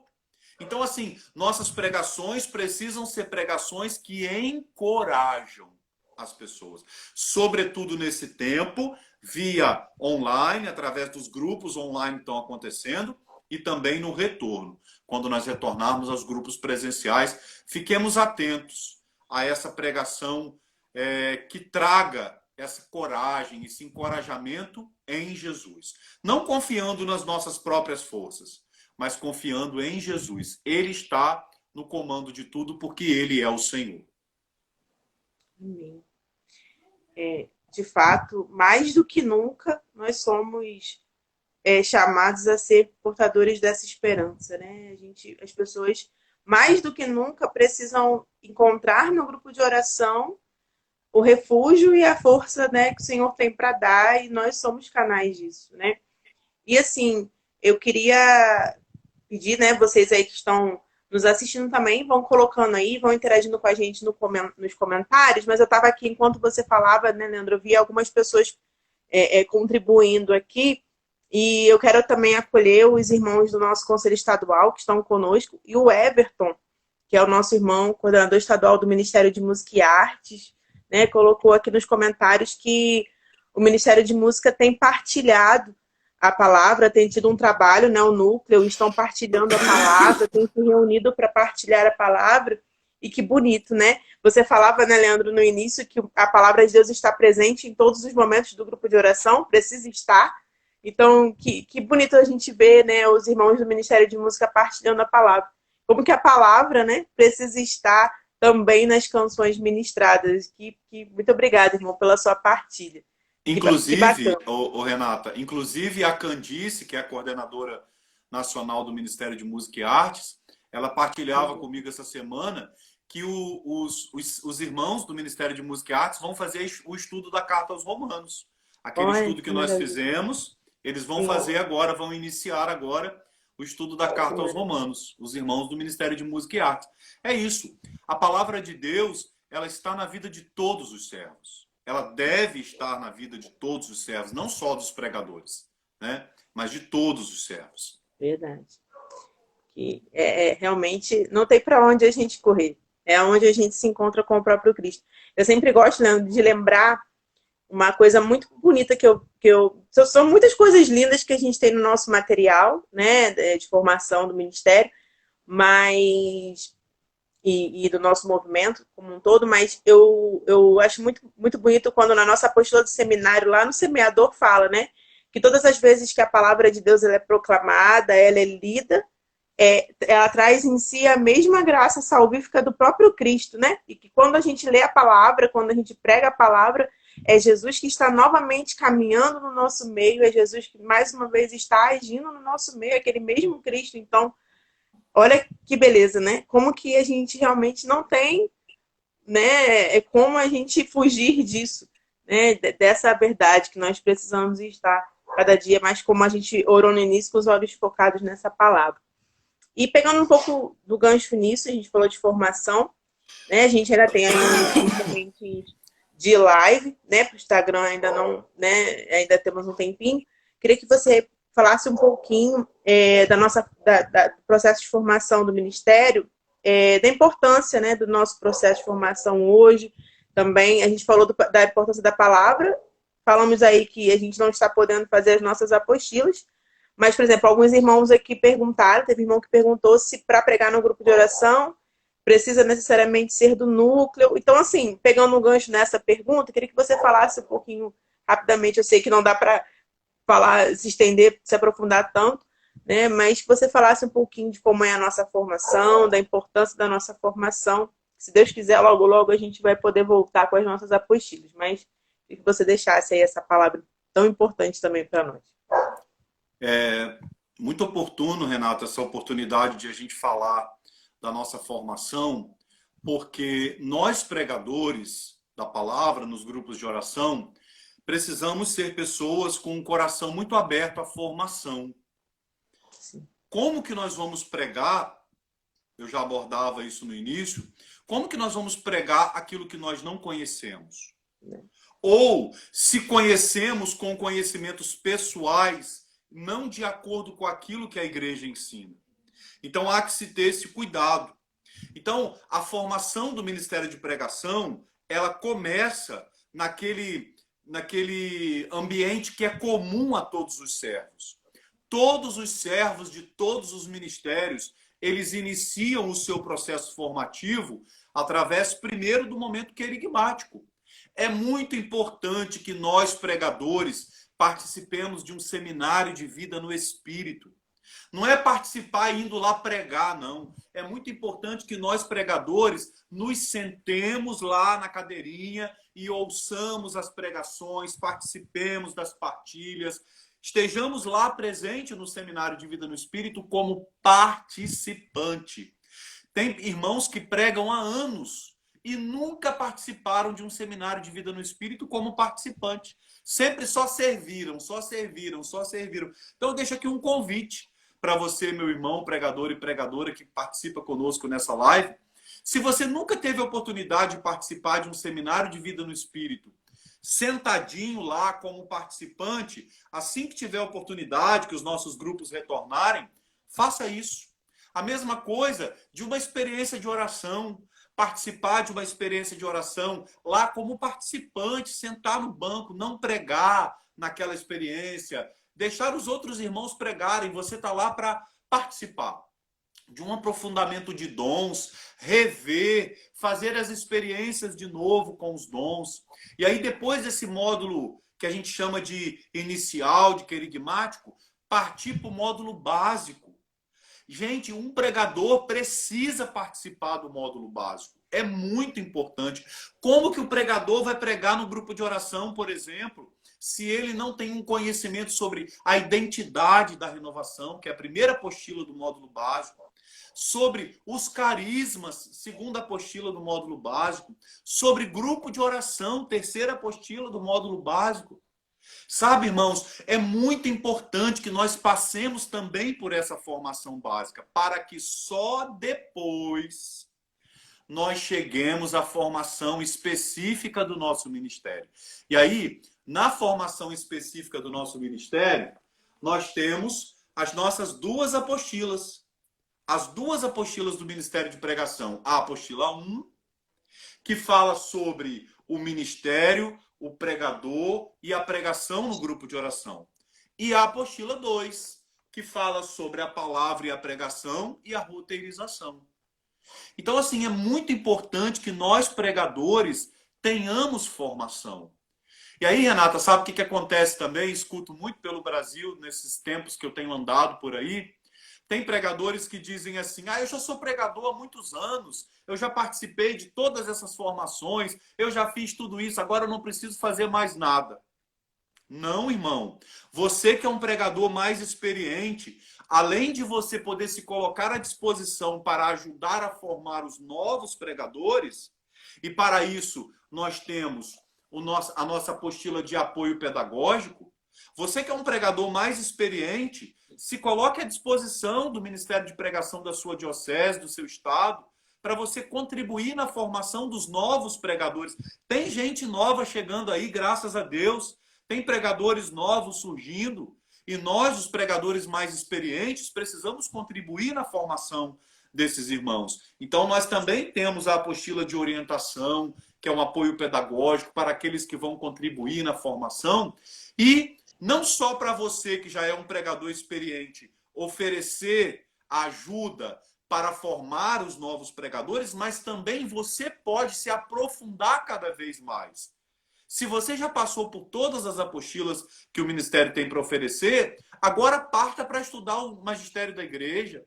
Então, assim, nossas pregações precisam ser pregações que encorajam as pessoas. Sobretudo nesse tempo, via online, através dos grupos online que estão acontecendo, e também no retorno. Quando nós retornarmos aos grupos presenciais, fiquemos atentos a essa pregação que traga essa coragem, esse encorajamento em Jesus. Não confiando nas nossas próprias forças, mas confiando em Jesus. Ele está no comando de tudo porque Ele é o Senhor. Amém. De fato, mais do que nunca, nós somos chamados a ser portadores dessa esperança, né? As pessoas, mais do que nunca, precisam encontrar no grupo de oração o refúgio e a força, né, que o Senhor tem para dar, e nós somos canais disso, né? E assim, eu queria pedir, né, vocês aí que estão nos assistindo também, vão colocando aí, vão interagindo com a gente nos comentários, mas eu estava aqui, enquanto você falava, né, Leandro, eu vi algumas pessoas contribuindo aqui, e eu quero também acolher os irmãos do nosso Conselho Estadual que estão conosco, e o Everton, que é o nosso irmão, coordenador estadual do Ministério de Música e Artes, né, colocou aqui nos comentários que o Ministério de Música tem partilhado a palavra, tem tido um trabalho, né, o núcleo, estão partilhando a palavra, têm se reunido para partilhar a palavra, e que bonito, né? Você falava, né, Leandro, no início, que a palavra de Deus está presente em todos os momentos do grupo de oração, precisa estar. Então, que bonito a gente ver, né, os irmãos do Ministério de Música partilhando a palavra. Como que a palavra, né, precisa estar também nas canções ministradas. Muito obrigada, irmão, pela sua partilha. Inclusive, Renata, inclusive a Candice, que é a coordenadora nacional do Ministério de Música e Artes, ela partilhava comigo essa semana que os irmãos do Ministério de Música e Artes vão fazer o estudo da Carta aos Romanos. Aquele estudo que nós fizemos, eles vão fazer agora, vão iniciar agora o estudo da Carta aos Romanos, os irmãos do Ministério de Música e Artes. É isso. A palavra de Deus, ela está na vida de todos os servos. Ela deve estar na vida de todos os servos, não só dos pregadores, né? Mas de todos os servos. Verdade. Que realmente não tem para onde a gente correr. É onde a gente se encontra com o próprio Cristo. Eu sempre gosto, Leandro, de lembrar uma coisa muito bonita são muitas coisas lindas que a gente tem no nosso material, né, de formação do ministério, mas e do nosso movimento como um todo, mas eu acho muito, muito bonito quando na nossa apostila do seminário, lá no semeador, fala, né, que todas as vezes que a palavra de Deus ela é proclamada, ela é lida, ela traz em si a mesma graça salvífica do próprio Cristo, né? E que quando a gente lê a palavra, quando a gente prega a palavra, é Jesus que está novamente caminhando no nosso meio, é Jesus que mais uma vez está agindo no nosso meio, aquele mesmo Cristo. Então, olha que beleza, né? Como que a gente realmente não tem, né? É como a gente fugir disso, né? Dessa verdade que nós precisamos estar cada dia mais, como a gente orou no início, com os olhos focados nessa palavra. E pegando um pouco do gancho nisso, a gente falou de formação, né? A gente ainda tem aí um de live, né? Para o Instagram ainda não, né? Ainda temos um tempinho. Queria que você falasse um pouquinho do processo de formação do Ministério, da importância, né, do nosso processo de formação hoje, Também a gente falou da importância da palavra, falamos aí que a gente não está podendo fazer as nossas apostilas, mas, por exemplo, alguns irmãos aqui perguntaram, teve irmão que perguntou se para pregar no grupo de oração precisa necessariamente ser do núcleo. Então, assim, pegando um gancho nessa pergunta, queria que você falasse um pouquinho rapidamente. Eu sei que não dá para falar, se estender, se aprofundar tanto, né? Mas que você falasse um pouquinho de como é a nossa formação, da importância da nossa formação. Se Deus quiser, logo, logo a gente vai poder voltar com as nossas apostilas. Mas que você deixasse aí essa palavra tão importante também para nós. É muito oportuno, Renato, essa oportunidade de a gente falar da nossa formação, porque nós pregadores da palavra nos grupos de oração precisamos ser pessoas com um coração muito aberto à formação. Sim. Como que nós vamos pregar? Eu já abordava isso no início. Como que nós vamos pregar aquilo que nós não conhecemos? Ou se conhecemos com conhecimentos pessoais, não de acordo com aquilo que a igreja ensina. Então há que se ter esse cuidado. Então, a formação do ministério de pregação, ela começa naquele ambiente que é comum a todos os servos. Todos os servos de todos os ministérios, eles iniciam o seu processo formativo através, primeiro, do momento querigmático. É muito importante que nós, pregadores, participemos de um seminário de vida no Espírito. Não é participar indo lá pregar, não. É muito importante que nós, pregadores, nos sentemos lá na cadeirinha e ouçamos as pregações, participemos das partilhas, estejamos lá presente no seminário de vida no Espírito como participante. Tem irmãos que pregam há anos e nunca participaram de um seminário de vida no Espírito como participante. Sempre só serviram, só serviram, só serviram. Então, eu deixo aqui um convite para você, meu irmão, pregador e pregadora que participa conosco nessa live. Se você nunca teve a oportunidade de participar de um seminário de vida no Espírito, sentadinho lá como participante, assim que tiver a oportunidade, que os nossos grupos retornarem, faça isso. A mesma coisa de uma experiência de oração, participar de uma experiência de oração lá como participante, sentar no banco, não pregar naquela experiência, deixar os outros irmãos pregarem, você está lá para participar de um aprofundamento de dons, rever, fazer as experiências de novo com os dons. E aí, depois desse módulo que a gente chama de inicial, de querigmático, partir para o módulo básico. Gente, um pregador precisa participar do módulo básico. É muito importante. Como que o pregador vai pregar no grupo de oração, por exemplo, se ele não tem um conhecimento sobre a identidade da renovação, que é a primeira apostila do módulo básico, sobre os carismas, segunda apostila do módulo básico, sobre grupo de oração, terceira apostila do módulo básico. Sabe, irmãos, é muito importante que nós passemos também por essa formação básica, para que só depois nós cheguemos à formação específica do nosso ministério. E aí, na formação específica do nosso ministério, nós temos as nossas duas apostilas. As duas apostilas do Ministério de Pregação. A apostila 1, que fala sobre o ministério, o pregador e a pregação no grupo de oração. E a apostila 2, que fala sobre a palavra e a pregação e a roteirização. Então, assim, é muito importante que nós, pregadores, tenhamos formação. E aí, Renata, sabe o que acontece também? Escuto muito pelo Brasil, nesses tempos que eu tenho andado por aí. Tem pregadores que dizem assim, eu já sou pregador há muitos anos, eu já participei de todas essas formações, eu já fiz tudo isso, agora eu não preciso fazer mais nada. Não, irmão. Você que é um pregador mais experiente, além de você poder se colocar à disposição para ajudar a formar os novos pregadores, e para isso nós temos a nossa apostila de apoio pedagógico, você que é um pregador mais experiente, se coloque à disposição do Ministério de Pregação da sua diocese, do seu estado, para você contribuir na formação dos novos pregadores. Tem gente nova chegando aí, graças a Deus. Tem pregadores novos surgindo. E nós, os pregadores mais experientes, precisamos contribuir na formação desses irmãos. Então, nós também temos a apostila de orientação, que é um apoio pedagógico para aqueles que vão contribuir na formação. E não só para você que já é um pregador experiente, oferecer ajuda para formar os novos pregadores, mas também você pode se aprofundar cada vez mais. Se você já passou por todas as apostilas que o ministério tem para oferecer, agora parta para estudar o magistério da igreja,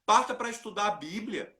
parta para estudar a Bíblia,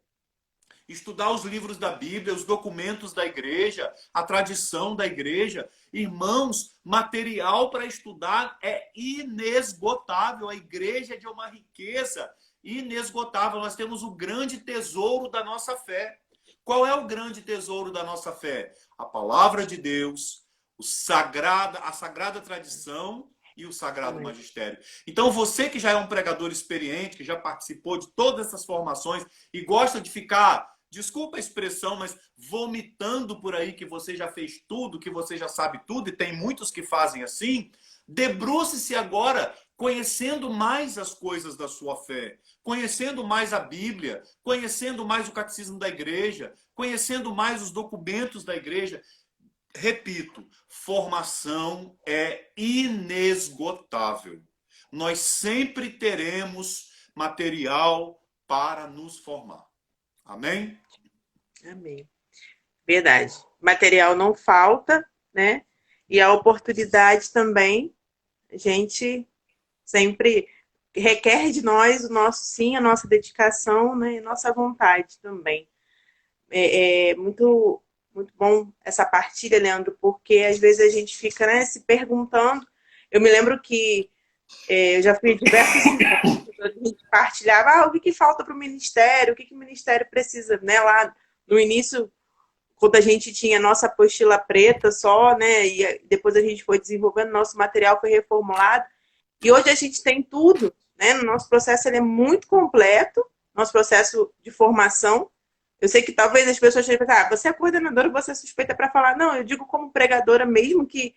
estudar os livros da Bíblia, os documentos da igreja, a tradição da igreja. Irmãos, material para estudar é inesgotável. A igreja é de uma riqueza inesgotável. Nós temos o grande tesouro da nossa fé. Qual é o grande tesouro da nossa fé? A palavra de Deus, a sagrada tradição e o sagrado magistério. Então, você que já é um pregador experiente, que já participou de todas essas formações e gosta de ficar, desculpa a expressão, mas vomitando por aí que você já fez tudo, que você já sabe tudo, e tem muitos que fazem assim, debruce-se agora conhecendo mais as coisas da sua fé, conhecendo mais a Bíblia, conhecendo mais o catecismo da igreja, conhecendo mais os documentos da igreja. Repito, formação é inesgotável. Nós sempre teremos material para nos formar. Amém? Amém. Verdade. Material não falta, né? E a oportunidade também, a gente sempre requer de nós o nosso sim, a nossa dedicação, né? E nossa vontade também. É muito, muito bom essa partilha, Leandro, porque às vezes a gente fica, né, se perguntando. Eu me lembro que eu já fui diversos encontros, a gente partilhava o que falta para o ministério, o que o ministério precisa, né? Lá no início, quando a gente tinha nossa apostila preta só, né? E depois a gente foi desenvolvendo, nosso material foi reformulado. E hoje a gente tem tudo, né? No nosso processo ele é muito completo, nosso processo de formação. Eu sei que talvez as pessoas tenham pensado, você é coordenadora, você é suspeita para falar. Não, eu digo como pregadora mesmo, que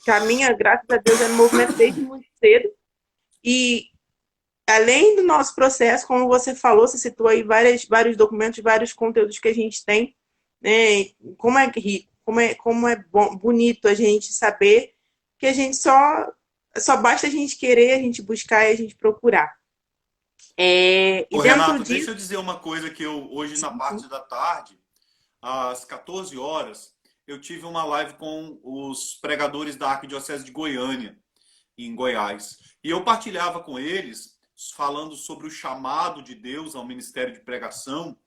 caminha, graças a Deus, é no movimento desde muito cedo. E além do nosso processo, como você falou, você citou aí vários documentos, vários conteúdos que a gente tem, né? Como é rico, como é bom, bonito a gente saber que a gente só basta a gente querer, a gente buscar e a gente procurar. E Ô, dentro Renato, deixa disso. eu dizer uma coisa que eu, hoje na parte da tarde, às 14 horas, eu tive uma live com os pregadores da Arquidiocese de Goiânia, em Goiás. E eu partilhava com eles, falando sobre o chamado de Deus ao ministério de pregação.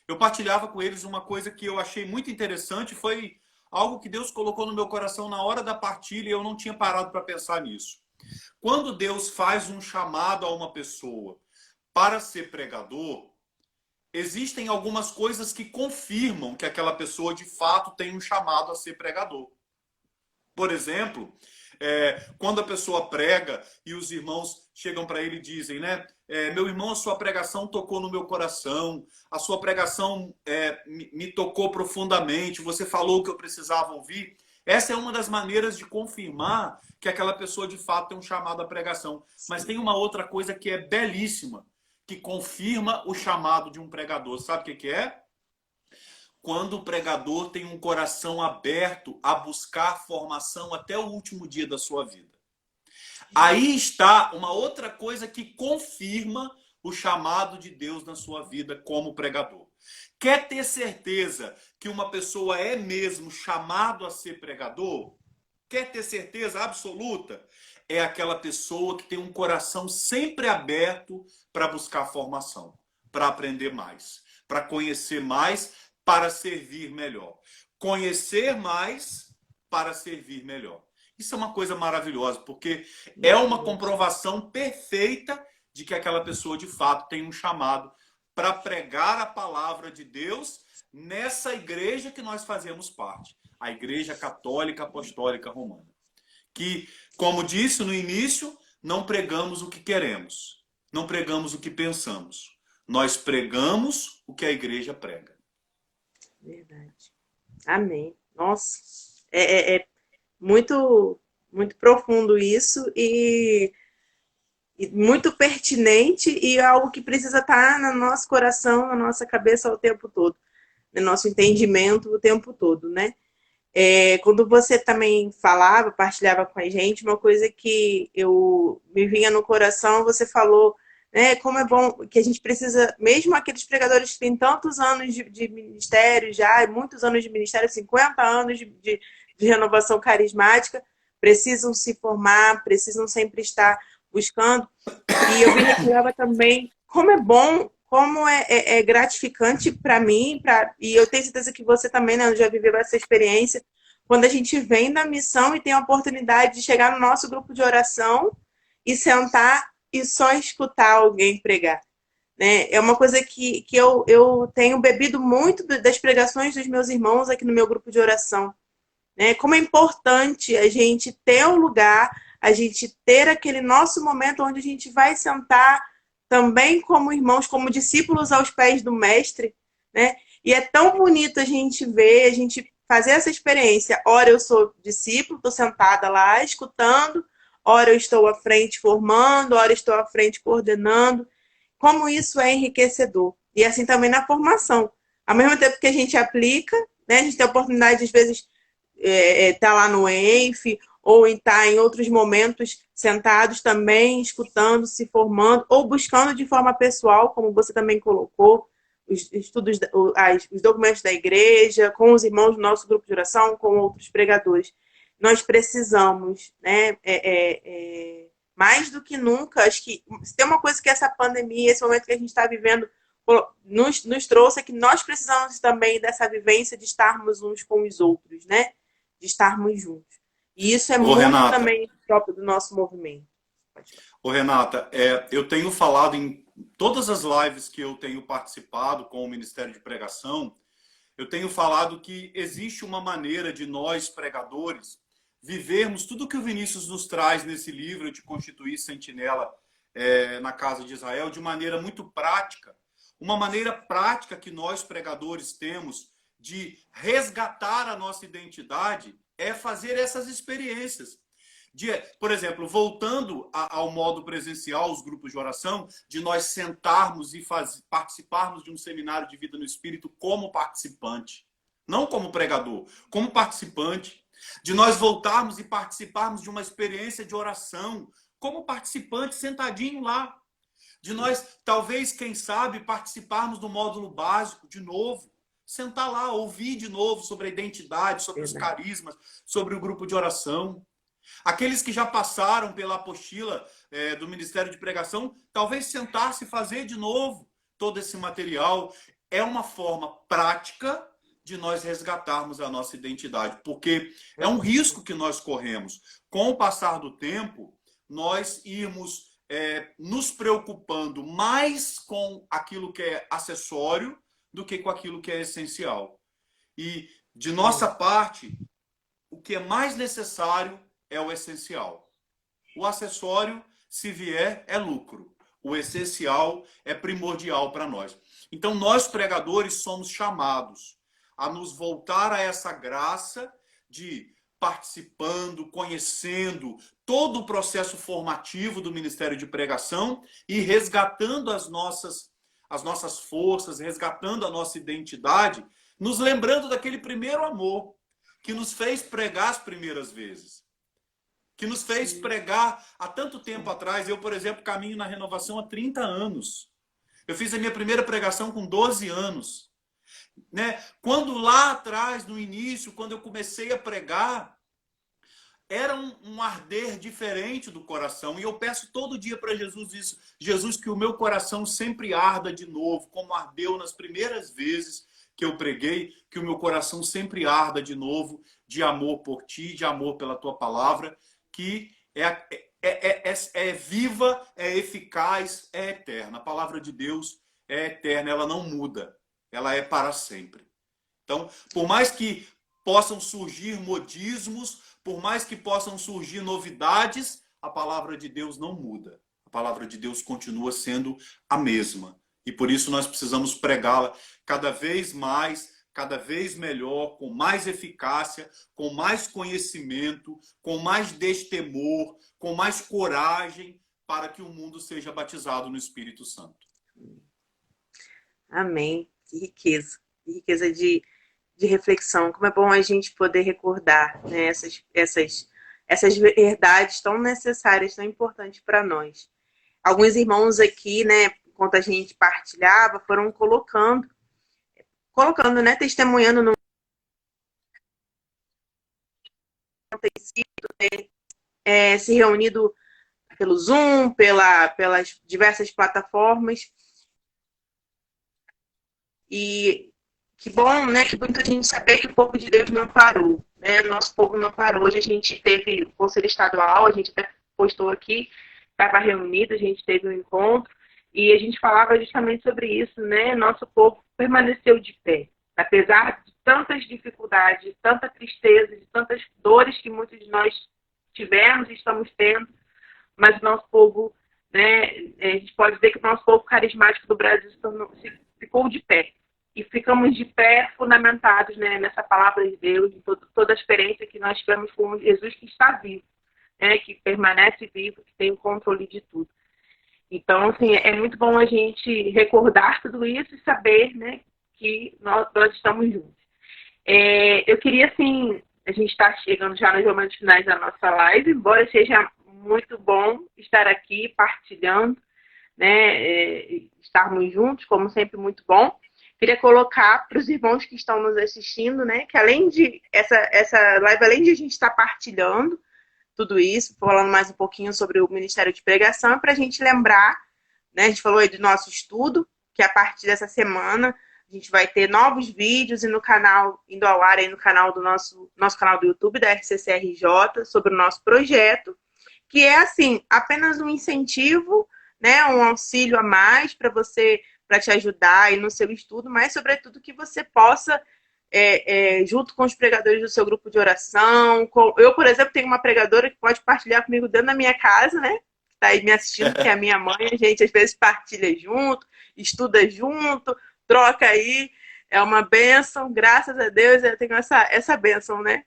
Eu partilhava com eles uma coisa que eu achei muito interessante, foi algo que Deus colocou no meu coração na hora da partilha e eu não tinha parado para pensar nisso. Quando Deus faz um chamado a uma pessoa para ser pregador, existem algumas coisas que confirmam que aquela pessoa de fato tem um chamado a ser pregador. Por exemplo, quando a pessoa prega e os irmãos chegam para ele e dizem, né? Meu irmão, a sua pregação tocou no meu coração, a sua pregação me tocou profundamente, você falou o que eu precisava ouvir. Essa é uma das maneiras de confirmar que aquela pessoa de fato tem um chamado à pregação. Mas tem uma outra coisa que é belíssima, que confirma o chamado de um pregador. Sabe o que é? Quando o pregador tem um coração aberto a buscar formação até o último dia da sua vida. Aí está uma outra coisa que confirma o chamado de Deus na sua vida como pregador. Quer ter certeza que uma pessoa é mesmo chamado a ser pregador? Quer ter certeza absoluta? É aquela pessoa que tem um coração sempre aberto para buscar formação, para aprender mais, para conhecer mais, para servir melhor. Conhecer mais para servir melhor. Isso é uma coisa maravilhosa, porque é uma comprovação perfeita de que aquela pessoa de fato tem um chamado para pregar a palavra de Deus nessa igreja que nós fazemos parte, a Igreja Católica Apostólica Romana. Que, como disse no início, não pregamos o que queremos, não pregamos o que pensamos. Nós pregamos o que a igreja prega. Verdade. Amém. Nossa, é muito, muito profundo isso. E muito pertinente e algo que precisa estar no nosso coração, na nossa cabeça o tempo todo, no nosso entendimento o tempo todo, né? Quando você também falava, partilhava com a gente, uma coisa que eu me vinha no coração, você falou, né, como é bom que a gente precisa, mesmo aqueles pregadores que têm tantos anos de ministério já, muitos anos de ministério, 50 anos de renovação carismática, precisam se formar, precisam sempre estar buscando. E eu me recordava também como é bom, como é gratificante para mim, e eu tenho certeza que você também, né, já viveu essa experiência, quando a gente vem da missão e tem a oportunidade de chegar no nosso grupo de oração e sentar e só escutar alguém pregar. Né? É uma coisa que eu tenho bebido muito das pregações dos meus irmãos aqui no meu grupo de oração. Né? Como é importante a gente ter um lugar, a gente ter aquele nosso momento onde a gente vai sentar também como irmãos, como discípulos aos pés do mestre, né? E é tão bonito a gente ver, a gente fazer essa experiência. Ora eu sou discípulo, estou sentada lá escutando, ora eu estou à frente formando, ora eu estou à frente coordenando. Como isso é enriquecedor. E assim também na formação. Ao mesmo tempo que a gente aplica, né, a gente tem a oportunidade, às vezes, tá lá no ENF, ou estar em outros momentos sentados também, escutando, se formando, ou buscando de forma pessoal, como você também colocou, os estudos, os documentos da igreja, com os irmãos do nosso grupo de oração, com outros pregadores. Nós precisamos, né, mais do que nunca, acho que se tem uma coisa que essa pandemia, esse momento que a gente está vivendo, nos trouxe é que nós precisamos também dessa vivência de estarmos uns com os outros, né? De estarmos juntos. E isso é Ô, muito Renata, também próprio do nosso movimento. eu tenho falado em todas as lives que eu tenho participado com o Ministério de Pregação, eu tenho falado que existe uma maneira de nós, pregadores, vivermos tudo que o Vinícius nos traz nesse livro de Constituir Sentinela na Casa de Israel de maneira muito prática. Uma maneira prática que nós, pregadores, temos de resgatar a nossa identidade é fazer essas experiências. Por exemplo, voltando ao modo presencial, os grupos de oração, de nós sentarmos e participarmos de um seminário de vida no Espírito como participante. Não como pregador, como participante. De nós voltarmos e participarmos de uma experiência de oração como participante sentadinho lá. De nós, talvez, quem sabe, participarmos do módulo básico de novo. Sentar lá, ouvir de novo sobre a identidade, sobre os carismas, sobre o grupo de oração. Aqueles que já passaram pela apostila do Ministério de Pregação, talvez sentar-se e fazer de novo todo esse material. É uma forma prática de nós resgatarmos a nossa identidade, porque é um risco que nós corremos. Com o passar do tempo, nós irmos nos preocupando mais com aquilo que é acessório do que com aquilo que é essencial. E, de nossa parte, o que é mais necessário é o essencial. O acessório, se vier, é lucro. O essencial é primordial para nós. Então, nós, pregadores, somos chamados a nos voltar a essa graça de participando, conhecendo todo o processo formativo do Ministério de Pregação e resgatando as nossas forças, resgatando a nossa identidade, nos lembrando daquele primeiro amor que nos fez pregar as primeiras vezes, que nos fez pregar há tanto tempo atrás. Eu, por exemplo, caminho na renovação há 30 anos. Eu fiz a minha primeira pregação com 12 anos. Né? Quando lá atrás, no início, quando eu comecei a pregar, era um arder diferente do coração. E eu peço todo dia para Jesus isso. Jesus, que o meu coração sempre arda de novo, como ardeu nas primeiras vezes que eu preguei, que o meu coração sempre arda de novo, de amor por ti, de amor pela tua palavra, que é viva, é eficaz, é eterna. A palavra de Deus é eterna, ela não muda, ela é para sempre. Então, por mais que possam surgir modismos, por mais que possam surgir novidades, a palavra de Deus não muda. A palavra de Deus continua sendo a mesma. E por isso nós precisamos pregá-la cada vez mais, cada vez melhor, com mais eficácia, com mais conhecimento, com mais destemor, com mais coragem, para que o mundo seja batizado no Espírito Santo. Amém. Que riqueza de reflexão. Como é bom a gente poder recordar, né, essas verdades tão necessárias, tão importantes para nós. Alguns irmãos aqui, né, enquanto a gente partilhava, foram colocando, né, testemunhando no se reunido pelo Zoom, pelas diversas plataformas. E que bom, né? Que bonito a gente saber que o povo de Deus não parou, né? Nosso povo não parou. Hoje a gente teve o Conselho Estadual, a gente até postou aqui, estava reunido, a gente teve um encontro e a gente falava justamente sobre isso, né? Nosso povo permaneceu de pé, apesar de tantas dificuldades, de tanta tristeza, de tantas dores que muitos de nós tivemos e estamos tendo, mas o nosso povo, né? A gente pode dizer que o nosso povo carismático do Brasil ficou de pé. E ficamos de pé fundamentados, né, nessa palavra de Deus, em toda a experiência que nós tivemos com Jesus que está vivo, né, que permanece vivo, que tem o controle de tudo. Então, assim, é muito bom a gente recordar tudo isso e saber, né, que nós estamos juntos. Eu queria, assim, a gente está chegando já nos momentos finais da nossa live, embora seja muito bom estar aqui partilhando, né, estarmos juntos, como sempre, muito bom. Queria colocar para os irmãos que estão nos assistindo, né, que além de essa live, além de a gente estar partilhando tudo isso, falando mais um pouquinho sobre o Ministério de Pregação, é para a gente lembrar, né, a gente falou aí do nosso estudo, que a partir dessa semana a gente vai ter novos vídeos e no canal, indo ao ar aí no canal do nosso canal do YouTube, da RCCRJ, sobre o nosso projeto, que é, assim, apenas um incentivo, né, um auxílio a mais para te ajudar aí no seu estudo, mas, sobretudo, que você possa, junto com os pregadores do seu grupo de oração. Eu, por exemplo, tenho uma pregadora que pode partilhar comigo dentro da minha casa, né? Que está aí me assistindo, que é a minha mãe. A gente, às vezes, partilha junto, estuda junto, troca aí. É uma bênção, graças a Deus, eu tenho essa bênção, né?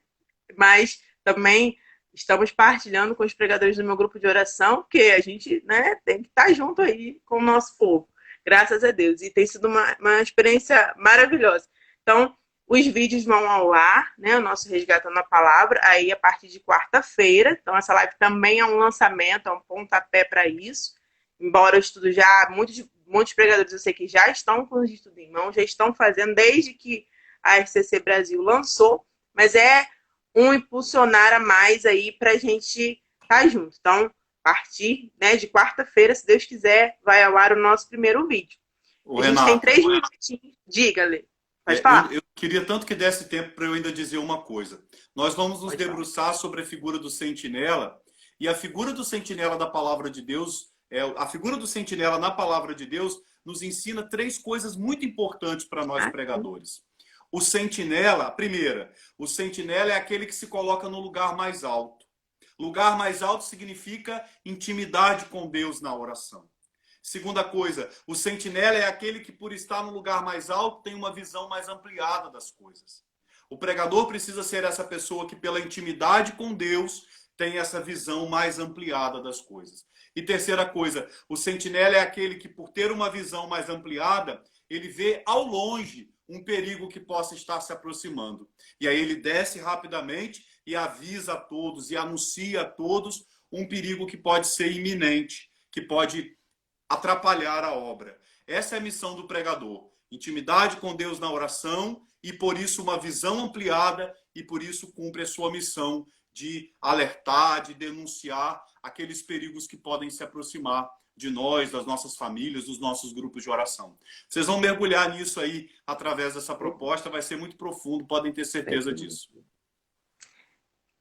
Mas também estamos partilhando com os pregadores do meu grupo de oração, que a gente, né, tem que estar junto aí com o nosso povo. Graças a Deus. E tem sido uma experiência maravilhosa. Então, os vídeos vão ao ar, né? O nosso Resgatando a Palavra, aí a partir de quarta-feira. Então, essa live também é um lançamento, é um pontapé para isso. Embora eu estudo já, muitos pregadores eu sei que já estão com os estudos em mão, já estão fazendo desde que a RCC Brasil lançou, mas é um impulsionar a mais aí para a gente estar junto. Então, a partir, né, de quarta-feira, se Deus quiser, vai ao ar o nosso primeiro vídeo. A gente tem 3 minutinhos. Diga, Lê. Pode falar. Eu queria tanto que desse tempo para eu ainda dizer uma coisa. Nós vamos nos debruçar sobre a figura do sentinela, e a figura do sentinela da palavra de Deus, a figura do sentinela na palavra de Deus nos ensina 3 coisas muito importantes para nós pregadores. O sentinela, a primeira, o sentinela é aquele que se coloca no lugar mais alto. Lugar mais alto significa intimidade com Deus na oração. Segunda coisa, o sentinela é aquele que, por estar no lugar mais alto, tem uma visão mais ampliada das coisas. O pregador precisa ser essa pessoa que, pela intimidade com Deus, tem essa visão mais ampliada das coisas. E terceira coisa, o sentinela é aquele que, por ter uma visão mais ampliada, ele vê ao longe um perigo que possa estar se aproximando. E aí ele desce rapidamente e avisa a todos e anuncia a todos um perigo que pode ser iminente, que pode atrapalhar a obra. Essa é a missão do pregador. Intimidade com Deus na oração e, por isso, uma visão ampliada e, por isso, cumpre a sua missão de alertar, de denunciar aqueles perigos que podem se aproximar de nós, das nossas famílias, dos nossos grupos de oração. Vocês vão mergulhar nisso aí através dessa proposta, vai ser muito profundo, podem ter certeza disso.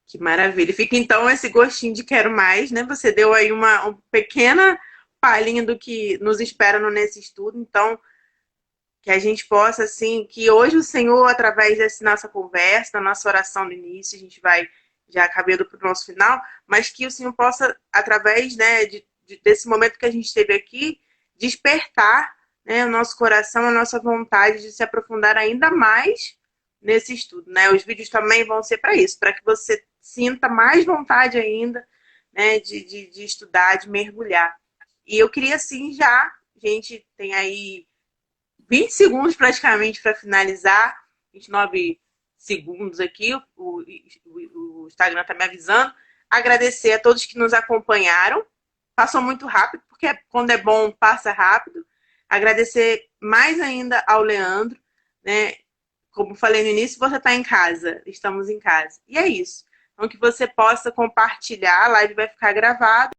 Que maravilha. Fica então esse gostinho de quero mais, né? Você deu aí uma pequena palhinha do que nos espera nesse estudo, então que a gente possa, assim, que hoje o Senhor, através dessa nossa conversa, da nossa oração no início, a gente vai já caminhando para o nosso final, mas que o Senhor possa, através, né, desse momento que a gente teve aqui, despertar, né, o nosso coração, a nossa vontade de se aprofundar ainda mais nesse estudo, né? Os vídeos também vão ser para isso, para que você sinta mais vontade ainda né, de estudar, de mergulhar. E eu queria, assim, já, a gente tem aí 20 segundos praticamente para finalizar, 29 segundos aqui, o Instagram está me avisando. Agradecer a todos que nos acompanharam. Passou muito rápido, porque quando é bom, passa rápido. Agradecer mais ainda ao Leandro, né? Como falei no início, você está em casa, estamos em casa. E é isso. Então, que você possa compartilhar, a live vai ficar gravada.